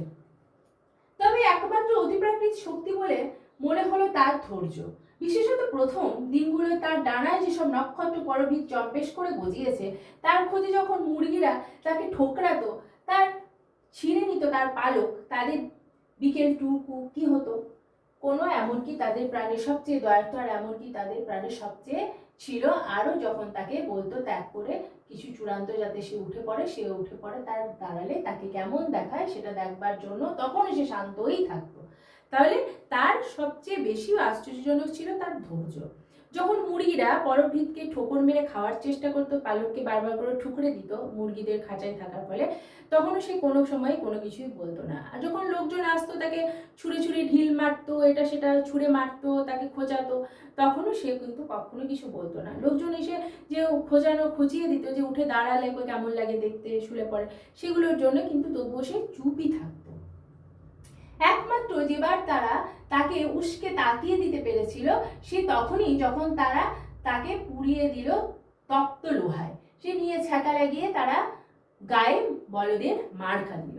তবে একমাত্র অতিপ্রাকৃত শক্তি বলে মনে হলো তার ধৈর্য। বিশেষত প্রথম দিনগুলো তার ডানায় যেসব নক্ষত্র পরবিদ চম্পেশ করে গজিয়েছে, তার খোঁজে যখন মুরগিরা তাকে ঠোকরাতো, তার ছিঁড়ে নিত তার পালক, তাদের বিকেল টুকু কি হতো কোনো, এমনকি তাদের প্রাণের সবচেয়ে দয়াত্ম, আর এমনকি তাদের প্রাণের সবচেয়ে ছিল আরও যখন তাকে বলতো ত্যাগ করে কিছু চূড়ান্ত যাতে সে উঠে পড়ে, সে উঠে পড়ে তার দাঁড়ালে তাকে কেমন দেখায় সেটা দেখবার জন্য, তখন সে শান্তই থাকতো। তাহলে তার সবচেয়ে বেশি আশ্চর্যজনক ছিল তার ধৈর্য। যখন মুরগিরা পরবৃতকে ঠোকর মেরে খাওয়ার চেষ্টা করতো, পালককে বারবার করে ঠুকরে দিত মুরগিদের খাঁচায় থাকার ফলে, তখনও সে কোনো সময় কোনো কিছুই বলতো না। আর যখন লোকজন আসতো তাকে ছুঁড়ে ছুঁড়ে ঢিল মারতো, এটা সেটা ছুঁড়ে মারতো, তাকে খোঁচাতো, তখনও সে কিন্তু কখনো কিছু বলতো না। লোকজন এসে যে খুঁচিয়ে দিত, যে উঠে দাঁড়ালে কেমন লাগে দেখতে, শুলে পড়ে, সেগুলোর জন্য কিন্তু তবুও সে চুপই থাকতো। একমাত্র যেবার তারা তাকে উস্কে তাকিয়ে দিতে পেরেছিল সে তখনই, যখন তারা তাকে পুড়িয়ে দিল তপ্ত লোহায়। সে নিয়ে ছ্যাঁকা লাগিয়ে তারা গায়ে বলদের মার্কা দিল।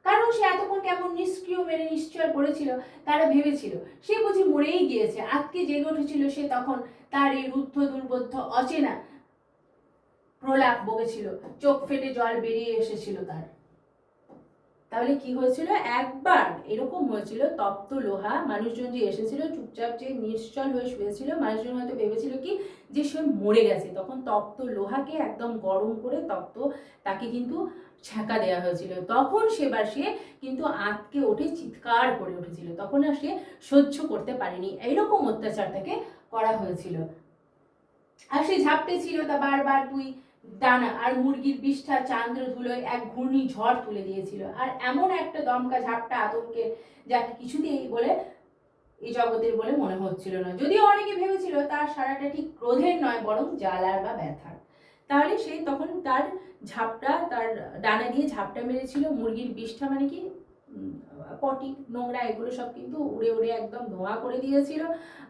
কারণ সে এতক্ষণ কেমন নিষ্ক্রিয় মেরে নিশ্চয় পড়েছিল, তারা ভেবেছিল সে বুঝি মরেই গিয়েছে। আজকে জেগে উঠেছিল সে, তখন তার এই রুদ্ধ দুর্বোধ্য অচেনা প্রলাপ বকেছিল, চোখ ফেটে জল বেরিয়ে এসেছিল তার। তাহলে কি হয়েছিল? একবার এরকম হয়েছিল, তপ্ত লোহা, মানুষজন যে এসেছিল চুপচাপ যে নিশ্চল হয়ে শুয়েছিল, মানুষজন হয়তো ভেবেছিল কি যে সে মরে গেছে, তখন তপ্ত লোহাকে একদম গরম করে তাকে কিন্তু ছ্যাঁকা দেওয়া হয়েছিল। তখন সে কিন্তু আঁতকে ওঠে চিৎকার করে উঠেছিল, তখন আর সে সহ্য করতে পারেনি, এইরকম অত্যাচার তাকে করা হয়েছিল। আর সে ঝাপটে ছিল তা বারবার দুই ডানা আর মুরগির বিষ্ঠা চান্দ্র ধুলোয় এক ঘূর্ণি ঝড় তুলে দিয়েছিল। আর এমন একটা দমকা ঝাপটা আতঙ্কের, যাকে কিছুতেই বলে এই জগতের বলে মনে হচ্ছিল না। যদিও অনেকে ভেবেছিল তার সারাটা ঠিক ক্রোধের নয়, বরং জ্বালার বা ব্যথার। তাহলে সে তখন তার ডানা দিয়ে ঝাপটা মেরেছিল। মুরগির বিষ্ঠা মানে কি পটি, নোংরা, এগুলো সব কিন্তু উড়ে উড়ে একদম ধোঁয়া করে দিয়েছিল।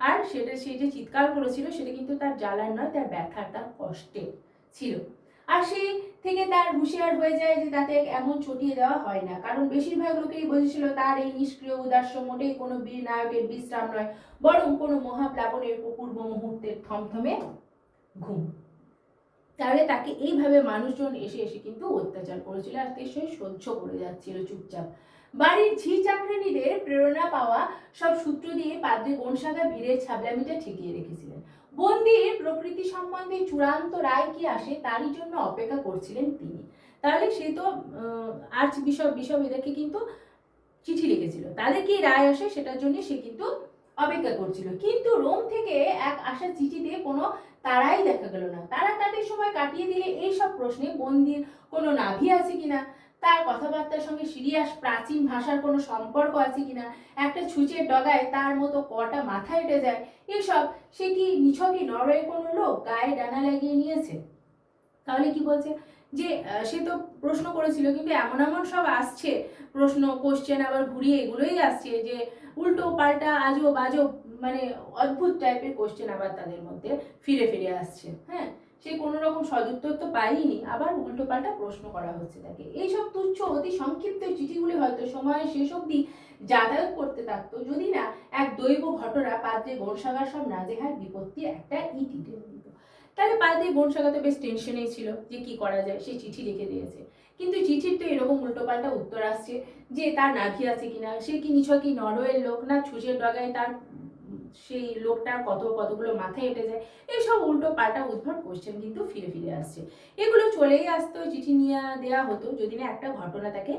আর সে যে চিৎকার করেছিল সেটা কিন্তু তার জ্বালার নয়, তার ব্যথার, তার কষ্টে ছিল। আর সেই থেকে তার হুঁশিয়ার হয়ে যায় যে তাতে এমন চটিয়ে দেওয়া হয় না, কারণ বেশিরভাগ লোকেই বুঝেছিল তার এই নিষ্ক্রিয় উদাস্য মোটেই কোনো বীর নায়কের বিশ্রাম নয়, বরং কোনো মহাপ্লাবনের পূর্ব মুহূর্তের থমথমে ঘুম। তাহলে তাকে এইভাবে মানুষজন এসে এসে কিন্তু অত্যাচার করেছিল, আর সে সহ্য করে যাচ্ছিল চুপচাপ। বাড়ির ঝি চাকরানীদের প্রেরণা পাওয়া সব সূত্র দিয়ে পাদ্রী গনসাগা ভিড়ের ছাবলামিটা ঠেকিয়ে রেখেছিলেন। বন্দির প্রকৃতি সম্বন্ধে চূড়ান্ত রায় কি আসে তারই জন্য অপেক্ষা করছিলেন তিনি। তাহলে সে তো আর্চ বিশপ এদেরকে কিন্তু চিঠি লিখেছিল, তাদের কি রায় আসে সেটার জন্য সে কিন্তু অপেক্ষা করছিল। কিন্তু রোম থেকে এক আসা চিঠিতে কোনো তারাই দেখা গেল না। তারা তাদের সময় কাটিয়ে দিলে এইসব প্রশ্নে বন্দির কোনো নাভি আছে কিনা, তার কথাবার্তার সঙ্গে সিরিয়াস প্রাচীন ভাষার কোনো সম্পর্ক আছে কিনা, একটা ছুঁচের ডগায় তার মতো কটা মাথা এঁটে যায়, এসব সে কি নিছকই নরওয়ে কোনো লোক গায়ে ডানা লাগিয়ে নিয়েছে? তাহলে কি বলছে যে সে তো প্রশ্ন করেছিল, কিন্তু এমন এমন সব আসছে প্রশ্ন, কোশ্চেন আবার ঘুরিয়ে এগুলোই আসছে যে উল্টো পাল্টা আজব আজব, মানে অদ্ভুত টাইপের কোশ্চেন আবার তাদের মধ্যে ফিরে ফিরে আসছে। হ্যাঁ, সে কোনো রকম সদুত্তর তো পাইনি, আবার উল্টো পাল্টা প্রশ্ন করা হচ্ছে তাকে। এইসব তুচ্ছ অতি সংক্ষিপ্ত চিঠিগুলি হয়তো সময়ের শেষ অবধি যাতায়াত করতে থাকতো, যদি না এক দৈব ঘটনা পাদ্রী গনসাগার সব নাজেহাল বিপত্তি একটা ইতি টেনে দিত। তাহলে পাদ্রী গনসাগা তো বেশ টেনশনেই ছিল যে কি করা যায়। সে চিঠি লিখে দিয়েছে, কিন্তু চিঠির তো এরকম উল্টোপাল্টা উত্তর আসছে যে তার নাভি আছে কিনা, সে কি নিছকই নরওয়ের লোক, না ছুঁচের ডগায় তার সেই লোকটার কতগুলো মাথায় এঁটে যায়। এইসব উল্টো পাল্টা উদ্ভট কোশ্চেন কিন্তু ফিরে ফিরে আসছে। এগুলো চলেই আসতো, চিঠি নিয়ে দেওয়া হতো, যদি না একটা ঘটনা তাকে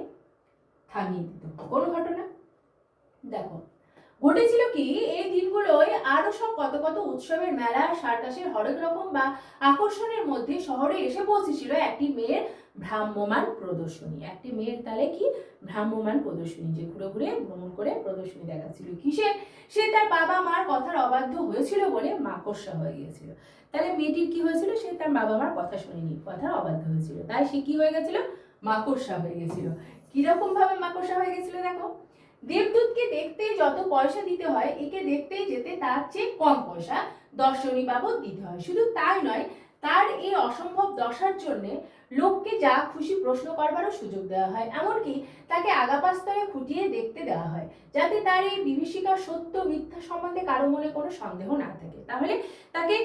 থামিয়ে দিত। কোন ঘটনা? দেখো, ঘটেছিল কি, এই দিনগুলোয় আরো সব কত উৎসবের মেলা, সার্কাসের হরেক রকম বা আকর্ষণের মধ্যে শহরে এসে পৌঁছেছিল একটি মেয়ের ভ্রাম্যমান প্রদর্শনী। একটি মেয়ের তালে কি ভ্রাম্যমান প্রদর্শনী, যে ঘুরে ঘুরে ভ্রমণ করে প্রদর্শনী দেখাচ্ছিল। কিসে? সে তার বাবা মার কথার অবাধ্য হয়েছিল বলে মাকড়সা হয়ে গিয়েছিল। তাহলে মেয়েটির কি হয়েছিল? সে তার বাবা মার কথা শোনেনি, কথার অবাধ্য হয়েছিল, তাই সে কি হয়ে গেছিল? মাকড়সা হয়ে গেছিল। কিরকম ভাবে মাকড়সা হয়ে গেছিল? দেখো, দেবদূতকে দেখতে যত পয়সা দিতে হয়, একে দেখতে যেতে তার চেয়ে কম পয়সা দর্শনী বাবদ দিতে হয়। শুধু তাই নয়, তার এই অসম্ভব দশার জন্য লোককে যা খুশি প্রশ্ন করবারও সুযোগ দেওয়া হয়, এমনকি তাকে আগাপাস্তরে খুঁটিয়ে দেখতে দেওয়া হয়, যাতে তার এই বিভীষিকার সত্য মিথ্যা সম্বন্ধে কারো মনে কোনো সন্দেহ না থাকে। তাহলে তাকে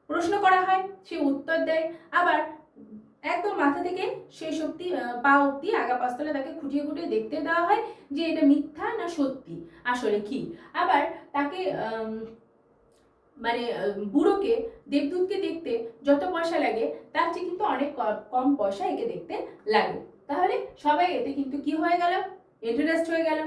প্রশ্ন করা হয়, সে উত্তর দেয়, আবার একদম মাথা থেকে শেষ অব্দি পা অব্দি আগা পাস্তলে তাকে খুঁটিয়ে খুঁটিয়ে দেখতে দেওয়া হয় যে এটা মিথ্যা না সত্যি, আসলে কি। আবার তাকে মানে বুড়োকে, দেবদূতকে দেখতে যত পয়সা লাগে তার চেয়ে কিন্তু অনেক কম পয়সা একে দেখতে লাগে। তাহলে সবাই এতে কিন্তু কি হয়ে গেল? ইন্টারেস্ট হয়ে গেল।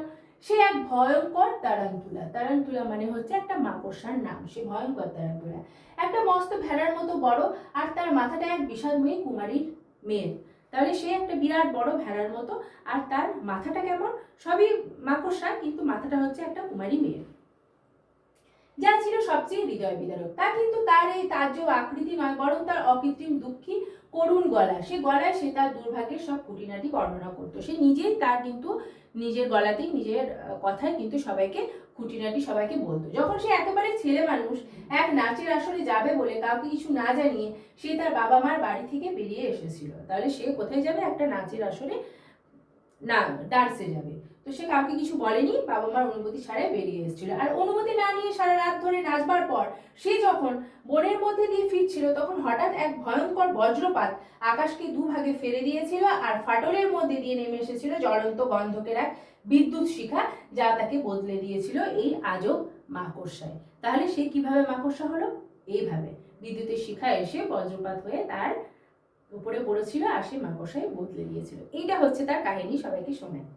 সে এক ভয়ঙ্কর তারান্তুলা। তারান্তুলা মানে হচ্ছে একটা মাকড়সার নাম। সে ভয়ঙ্কর তারান্তুলা, একটা মস্ত ভেড়ার মতো বড়, আর তার মাথাটা এক বিষাদময়ী কুমারীর মেয়ের। তাহলে সে একটা বিরাট বড় ভেড়ার মতো, আর তার মাথাটা কেমন? সবই মাকড়সা, কিন্তু মাথাটা হচ্ছে একটা কুমারী মেয়ের। যা ছিল সবচেয়ে হৃদয় বিদারক, তা কিন্তু তার এই তাজ্জব আকৃতি নয়, বরং তার অকৃত্রিম দুঃখী করুণ গলা। সে গলায় সে তার দুর্ভাগ্যের সব খুঁটিনাটি বর্ণনা করতো। সে নিজেই তার কিন্তু নিজের গলাতেই নিজের কথায় কিন্তু সবাইকে খুঁটিনাটি সবাইকে বলতো। যখন সে একেবারে ছেলে মানুষ এক নাচের আসরে যাবে বলে কাউকে কিছু না জানিয়ে সে তার বাবা মার বাড়ি থেকে বেরিয়ে এসেছিল। তাহলে সে কোথায় যাবে? একটা নাচের আসরে, না ডান্সে যাবে। তো সে কাউকে কিছু বলেনি, বাবা মার অনুমতি ছাড়াই বেরিয়ে এসেছিল। আর অনুমতি না নিয়ে সারা রাত ধরে নাচবার পর সে যখন বনের মধ্যে দিয়ে ফিরছিল, তখন হঠাৎ এক ভয়ঙ্কর বজ্রপাত আকাশকে দুভাগে ফেলে দিয়েছিল, আর ফাটলের মধ্যে দিয়ে নেমে এসেছিল জ্বলন্ত গন্ধকের এক বিদ্যুৎ শিখা, যা তাকে বদলে দিয়েছিল এই আজব মাকড়সায়। তাহলে সে কিভাবে মাকড়সা হলো? এইভাবে বিদ্যুতের শিখা এসে বজ্রপাত হয়ে তার উপরে পড়েছিল, আর সে মাকড়সায় বদলে দিয়েছিল। এইটা হচ্ছে তার কাহিনী, সবাইকে শোনায়।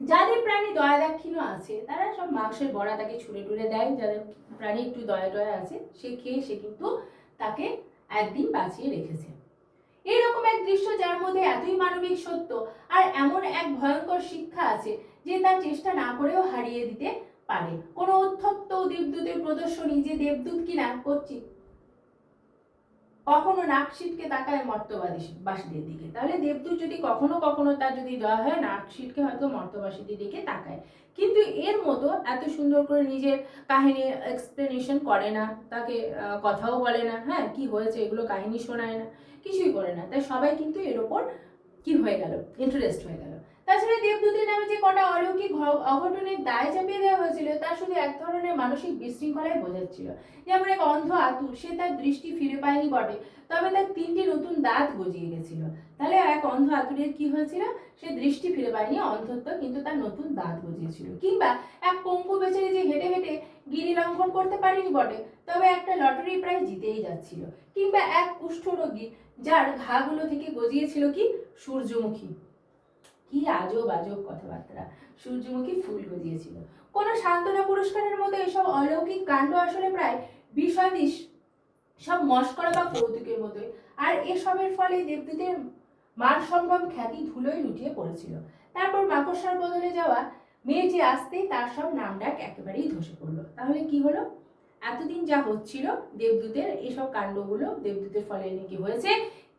যাদের প্রাণী দয়া দাক্ষিণ্য আছে তারা সব মাংসের বড়া তাকে ছুঁড়ে টুড়ে দেয়। যাদের প্রাণী একটু দয়া টয়া আছে, সে খেয়ে সে কিন্তু তাকে একদিন বাঁচিয়ে রেখেছে। এরকম এক দৃশ্য যার মধ্যে এতই মানবিক সত্য আর এমন এক ভয়ঙ্কর শিক্ষা আছে যে তার চেষ্টা না করেও হারিয়ে দিতে পারে। কোনো উদ্ধত্ত দেবদূতের প্রদর্শনী, যে দেবদূত কিনা করছি কখনো নাক ছিটকে তাকায় মর্তবাসীদের দিকে। তাহলে দেবদূত যদি কখনো কখনো তার যদি দয়া হয়, নাক ছিটকে হয়তো মর্তবাসীদের দিকে তাকায়, কিন্তু এর মতো এত সুন্দর করে নিজের কাহিনী এক্সপ্লেনেশন করে না, তাকে কথাও বলে না, হ্যাঁ কি হয়েছে এগুলো কাহিনী শোনায় না, কিছুই করে না। তাই সবাই কিন্তু এর ওপর কি হয়ে গেল? ইন্টারেস্ট হয়ে গেল। তাছাড়া দেবদূতের নামে যে কটা অলৌকিক অঘটনের দায় চাপিয়ে দেওয়া হয়েছিল তা শুধু এক ধরনের মানসিক বিশৃঙ্খলাই বোঝাচ্ছিল। যেমন এক অন্ধ আতুর, সে তার দৃষ্টি ফিরে পায়নি বটে, তবে তার 3টি নতুন দাঁত গজিয়ে গেছিল। তাহলে এক অন্ধ আতুরের কি হয়েছিল? সে দৃষ্টি ফিরে পায়নি, অন্ধত্ব, কিন্তু তার নতুন দাঁত গজিয়েছিল। কিংবা এক পঙ্গু বেচারি যে হেঁটে হেঁটে গিরি লঙ্ঘন করতে পারেনি বটে, তবে একটা লটারি প্রায় জিতেই যাচ্ছিল। কিংবা এক কুষ্ঠরোগী যার ঘাগুলো থেকে গজিয়েছিল কি? সূর্যমুখী। কি আজব আজব কথাবার্তা! সূর্যমুখী ফুল গজিয়েছিল। কোন সান্ত্বনা পুরস্কারের মতো এসব অলৌকিক কাণ্ড আসলে প্রায় বিষাদিশ, সব মস্করা বা কৌতুকের মতোই। আর এসবের ফলে দেবদূতের মান সম্ভ্রম খ্যাতি ধুলোয় লুটিয়ে পড়েছিল। তারপর মাকড়সার বদলে যাওয়া মেয়েটি আসতেই তার সব নামডাক একেবারেই ধসে পড়লো। তাহলে কি হলো? এতদিন যা হচ্ছিল দেবদূতের এসব কাণ্ডগুলো দেবদূতের ফলে নাকি হয়েছে,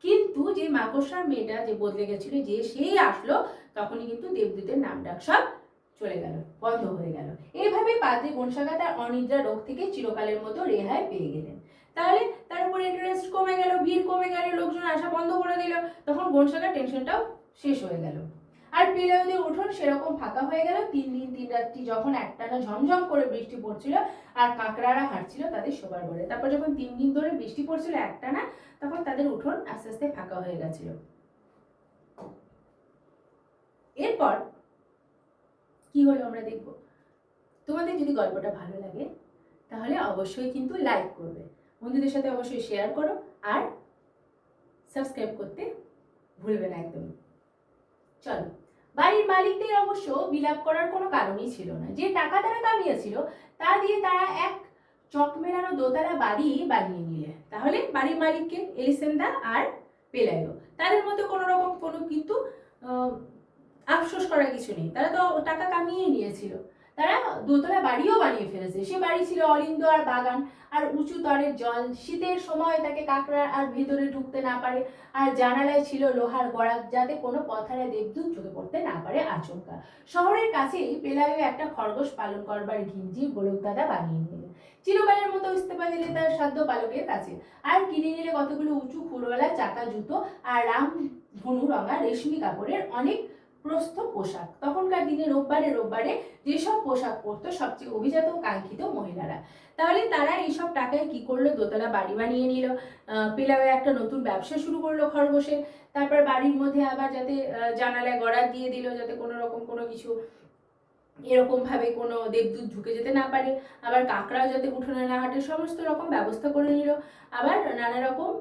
কিন্তু যে মাকড়সার মেয়েটা যে বদলে গেছিল, যে সেই আসলো, তখনই কিন্তু দেবদূতের নামডাক সব চলে গেল, বন্ধ হয়ে গেল। এইভাবে পাদ্রী বনশাখা তার অনিদ্রা রোগ থেকে চিরকালের মতো রেহাই পেয়ে গেলেন। তাহলে তার উপর ইন্টারেস্ট কমে গেল, ভিড় কমে গেল, লোকজন আসা বন্ধ করে দিল, তখন বনশাখার টেনশনটাও শেষ হয়ে গেল। আর পিলাউদের উঠোন সেরকম ফাঁকা হয়ে গেল। 3 দিন 3 রাত্রি যখন একটানা ঝমঝম করে বৃষ্টি পড়ছিল আর কাঁকড়ারা হাঁটছিল তাদের শোবার ঘরে, তারপর যখন 3 দিন ধরে বৃষ্টি পড়ছিল একটানা, তখন তাদের উঠোন আস্তে আস্তে ফাঁকা হয়ে গেছিল। এরপর কি হলো আমরা দেখব। তোমাদের যদি গল্পটা ভালো লাগে তাহলে অবশ্যই কিন্তু লাইক করবে, বন্ধুদের সাথে অবশ্যই শেয়ার করো, আর সাবস্ক্রাইব করতে ভুলবে না একদম। চলো, বাড়ির মালিকদের অবশ্য বিলাপ করার কোনো কারণই ছিল না। যে টাকা তারা কামিয়েছিল তা দিয়ে তারা এক চক মেলানো দোতলা বাড়ি বানিয়ে নিলে। তাহলে বাড়ির মালিককে এলিসেন্দা আর পেলাইও, তাদের মধ্যে কোনো রকম কোনো কিন্তু আফসোস করার কিছু নেই, তারা তো টাকা কামিয়েই নিয়েছিল। তারা দোতলা বাড়িও বানিয়ে ফেলেছে। সে বাড়ি ছিল অলিন্দ আর বাগান আর উঁচু তরের জল, শীতের সময় তাকে কাঁকড়া আর ভেতরে ঢুকতে না পারে। আর জানালায় ছিল লোহার গড়াক, যাতে কোনো পথারে দেবদূত চোখে পড়তে না পারে আচমকা। শহরের কাছেই পেলাইও একটা খরগোশ পালন করবার ঘিঞ্জি গোলক দাদা বানিয়ে নিল। চিরকালের মতো ইস্তফা দিলে তার সাধ্য পালকের কাছে, আর কিনে নিলে কতগুলো উঁচু খুরওয়ালা চাকা জুতো আর রাম ধনু রঙা রেশমি কাপড়ের অনেক প্রস্থ পোশাক। তখনকার দিনে রোববারে রোববারে যেসব পোশাক পরতো সবচেয়ে অভিজাত ও কাঙ্ক্ষিত মহিলারা। তাহলে তারা এইসব টাকায় কি করলো? দোতলা বাড়ি বানিয়ে নিল, পেলাওয়ে একটা নতুন ব্যবসা শুরু করলো খরগোশের। তারপর বাড়ির মধ্যে আবার যাতে জানালায় গড়া দিয়ে দিল, যাতে কোনো রকম কোনো কিছু এরকম ভাবে কোনো দেবদূত ঢুকে যেতে না পারে। আবার কাঁকড়াও যাতে উঠোনে না হাঁটে, সমস্ত রকম ব্যবস্থা করে নিল। আবার নানা রকম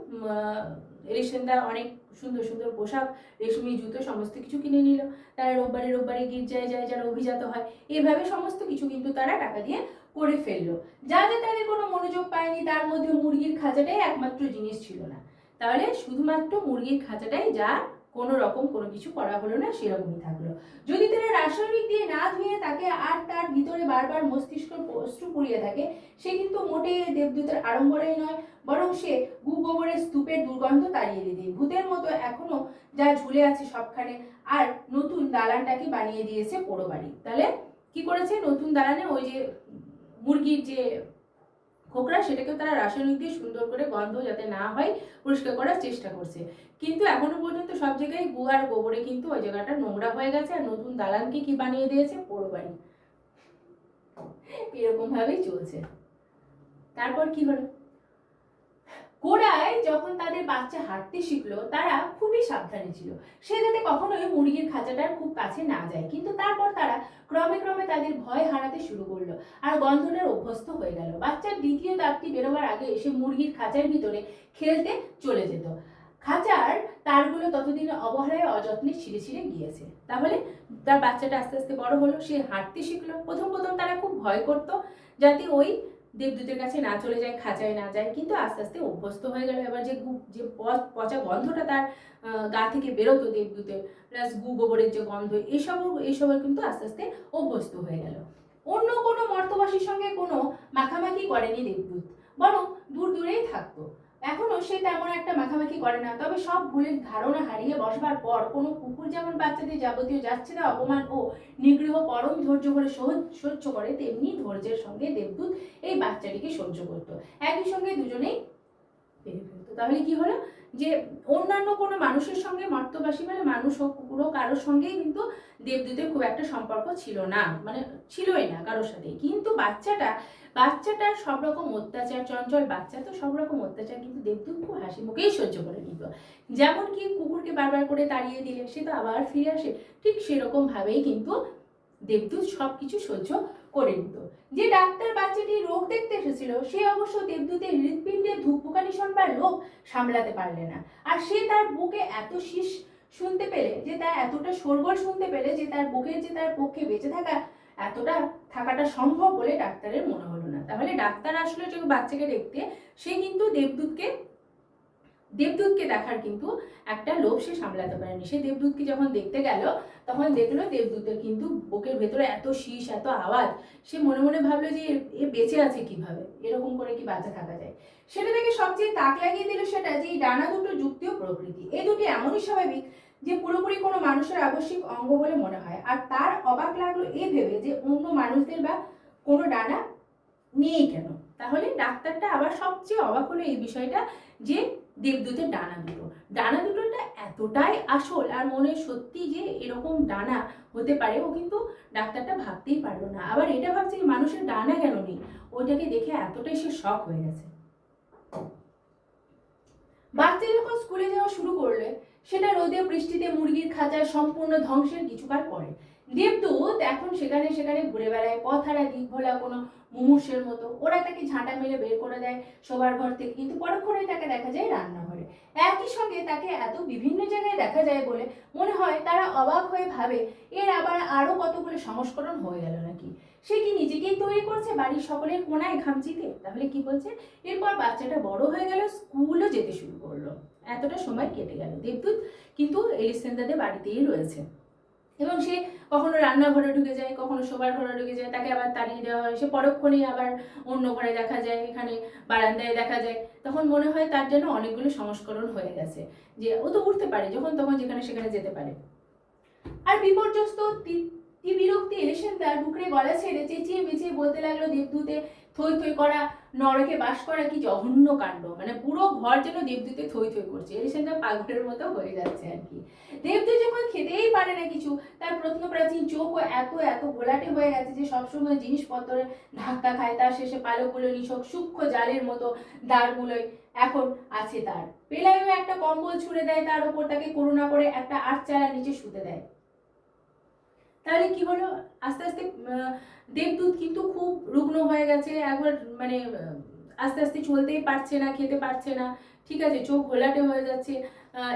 এলিসেন্দা অনেক সুন্দর সুন্দর পোশাক, রেশমি জুতো সমস্ত কিছু কিনে নিল। তারা রোববারে রোববারে গির্জায় যায় যারা অভিজাত হয়। এইভাবে সমস্ত কিছু কিন্তু তারা টাকা দিয়ে করে ফেললো। যা যে তাদের কোনো মনোযোগ পায়নি, তার মধ্যে মুরগির খাঁচাটাই একমাত্র জিনিস ছিল না। তাহলে শুধুমাত্র মুরগির খাঁচাটাই যা কোনো রকম কোনো কিছু করা হলো না, সেরকমই থাকলো। যদি তারা রাসায়নিক দিয়ে না ধুয়ে তাকে আর তার ভিতরে বারবার মস্তিষ্ক অশ্রু পুড়িয়ে থাকে, সে কিন্তু মোটে দেবদূতের আড়ম্বরেই নয়, বরং সে গু গোবরের স্তূপের দুর্গন্ধ তাড়িয়ে দিতে ভূতের মতো এখনো যা ঝুলে আছে সবখানে। আর নতুন দালানটাকে বানিয়ে দিয়েছে পোড়ো বাড়ি। তাহলে কি করেছে? নতুন দালানে ওই যে মুরগির যে খোকরা, সেটাকেও তারা রাসায়নিক দিয়ে সুন্দর করে গন্ধ যাতে না হয় পরিষ্কার করার চেষ্টা করছে। কিন্তু এখনো পর্যন্ত সব জায়গায় গু আর গোবরে কিন্তু ওই জায়গাটা নোংরা হয়ে গেছে। আর নতুন দালানকে কি বানিয়ে দিয়েছে? পোড়ো বাড়ি। এরকম ভাবেই চলছে। তারপর কি হলো? গোড়ায় যখন তাদের বাচ্চা হাঁটতে শিখলো, তারা খুবই সাবধানে ছিল, সে যাতে কখনোই মুরগির খাঁচাটার খুব কাছে না যায়। কিন্তু তারপর তারা ক্রমে ক্রমে তাদের ভয় হারাতে শুরু করলো আর গন্ধটার অভ্যস্ত হয়ে গেল। বাচ্চার দ্বিতীয় দাঁতটি বেরোবার আগে এসে মুরগির খাঁচার ভিতরে খেলতে চলে যেত। খাঁচার তারগুলো ততদিনে অবহেলায় অযত্নে ছিঁড়ে ছিঁড়ে গিয়েছে। তাহলে তার বাচ্চাটা আস্তে আস্তে বড় হলো, সে হাঁটতে শিখলো। প্রথম প্রথম তারা খুব ভয় করতো যাতে ওই দেবদূতের কাছে না চলে যায়, খাঁচায় না যায়, কিন্তু আস্তে আস্তে অভ্যস্ত হয়ে গেল। এবার যে যে পচা গন্ধটা তার গা থেকে বেরোতো দেবদূতের, প্লাস গু গোবরের যে গন্ধ, এইসবের কিন্তু আস্তে আস্তে অভ্যস্ত হয়ে গেল। অন্য কোনো মর্তবাসীর সঙ্গে কোনো মাখামাখি করেনি দেবদূত, বরং দূর দূরেই থাকতো। এখনো সে তেমন একটা মাখামাখি করে না, তবে সব ভুলের ধারণা হারিয়ে বসবার পর কোনো কুকুর যেমন বাচ্চাদের যাবতীয় যাচ্ছে না অপমান ও নিগৃহ পরম ধৈর্য করে সহ্য করে, তেমনি ধৈর্যের সঙ্গে দেবদূত এই বাচ্চাটিকে সহ্য করত। একই সঙ্গে দুজনেই পেরে ফেলতো। তাহলে কি হলো যে অন্যান্য কোনো মানুষের সঙ্গে মর্তবাসী মানে মানুষ হোক পুরো কারোর সঙ্গেই কিন্তু দেবদূতের খুব একটা সম্পর্ক ছিল না, মানে ছিলই না কারোর সাথেই। কিন্তু বাচ্চাটার সব রকম অত্যাচার, চঞ্চল বাচ্চা তো সব রকম অত্যাচার কিন্তু দেবদূত খুব হাসি মুখেই সহ্য করে নিত। যেমন কি কুকুরকে বারবার করে তাড়িয়ে দিলে সে তো আবার ফিরে আসে, ঠিক সেরকম ভাবেই কিন্তু দেবদূত সব কিছু সহ্য করে নিত। যে ডাক্তার বাচ্চাটি রোগ দেখতে এসেছিল সে অবশ্য দেবদূতের হৃৎপিণ্ডের ধুকপুকানি শোনবার লোক সামলাতে পারলে না। আর সে তার বুকে এত শীষ শুনতে পেলে, যে তার এতটা শোরগোল শুনতে পেলে যে তার বুকের যে তার পক্ষে বেঁচে থাকাটা সম্ভব বলে ডাক্তারের মনে হলো না। তাহলে ডাক্তার আসলে যে বাচ্চাকে দেখতে, সে কিন্তু দেবদূতকে দেখার কিন্তু একটা লোভ সে সামলাতে পারেনি। সে দেবদূতকে যখন দেখতে গেল তখন দেখলো দেবদূতের কিন্তু বুকের ভেতরে এত শীষ, এত আওয়াজ। সে মনে মনে ভাবলো যে এ বেঁচে আছে কিভাবে, এরকম করে কি বাঁচা থাকা যায়। সেটা থেকে সবচেয়ে তাক লাগিয়ে দিল সেটা যে এই ডানা দুটো যুক্তি ও প্রকৃতি, এই দুটি এমনই স্বাভাবিক যে পুরোপুরি কোনো মানুষের আবশ্যিক অঙ্গ বলে মনে হয়। আর তার অবাক লাগলো এ ভেবে যে অন্য মানুষদের বা কোনো ডানা নেই কেন। তাহলে ডাক্তারটা আবার সবচেয়ে অবাক হলো এই বিষয়টা যে দেবদূতের ডানা দুটোটা এতটাই আসল আর মনে সত্যি যে এরকম ডানা হতে পারে, ও কিন্তু ডাক্তারটা ভাবতেই পারলো না। আবার এটা ভাবছে মানুষের ডানা কেন নেই, ওইটাকে দেখে এতটাই সে শক হয়ে গেছে। বাচ্চা যখন স্কুলে যাওয়া শুরু করলে সেটা রোদে বৃষ্টিতে মুরগির খাঁচায় সম্পূর্ণ ধ্বংসের কিছুকাল পরে। দেবদূত এখন সেখানে সেখানে ঘুরে বেড়ায়, পথ হারা দিক ভোলা কোনো মুমূর্ষের মতো। ওরা তাকে ঝাঁটা মেলে বের করে দেয় শোবার ঘর থেকে, কিন্তু পরক্ষণেই তাকে দেখা যায় রান্নাঘরে। একই সঙ্গে তাকে এত বিভিন্ন জায়গায় দেখা যায় বলে মনে হয় তারা অবাক হয়ে ভাবে এর আবার আরো কতগুলো সংস্করণ হয়ে গেল নাকি। সে কি নিজেকেই তৈরি করছে বাড়ির সকলের কোনায় ঘামচিতে? তাহলে কি বলছে, এরপর বাচ্চাটা বড় হয়ে গেল, স্কুলও যেতে শুরু করলো। এতটা সময় কেটে গেল, দেবদূত কিন্তু এলিসেন্দ্রাদের বাড়িতেই রয়েছে এবং সে কখনো রান্নাঘরে ঢুকে যায়, কখনো শোবার ঘরে ঢুকে যায়, তাকে আবার তাড়িয়ে দেওয়া হয়। সে পরক্ষণেই আবার অন্য ঘরে দেখা যায়, এখানে বারান্দায় দেখা যায়। তখন মনে হয় তার যেন অনেকগুলো সংস্করণ হয়ে গেছে, যে ও তো উঠতে পারে যখন তখন যেখানে সেখানে যেতে পারে। আর বিপর্যস্ত বিরক্তি এলিসেন্দ্রা ডুকরে গলা ছেড়ে চেঁচিয়ে মেচিয়ে বলতে লাগলো দেবদূতে থই থই করা নরকে বাস করা কি জঘন্য কাণ্ড। মানে পুরো ঘর যেন দেবদূতে থই থই করছে, এলিসেন্দ্রা পাগলের মতো হয়ে যাচ্ছে আর কি। দেবদূত যখন খেতেই পারে না কিছু, তার প্রত্নপ্রাচীন চোখও এত এত ঘোলাটে হয়ে গেছে যে সবসময় জিনিসপত্রের ধাক্কা খায়। তার শেষে পালকগুলো নিছক সূক্ষ্ম জালের মতো দাঁড়গুলোই এখন আছে তার। পেলাইও একটা কম্বল ছুঁড়ে দেয় তার উপর, তাকে করুণা করে একটা আটচালার নিচে শুতে দেয়। তাহলে কি হলো, আস্তে আস্তে দেবদূত কিন্তু খুব রুগ্ন হয়ে গেছে, একবার মানে আস্তে আস্তে চলতেই পারছে না, খেতে পারছে না, ঠিক আছে, চোখ ঘোলাটে হয়ে যাচ্ছে।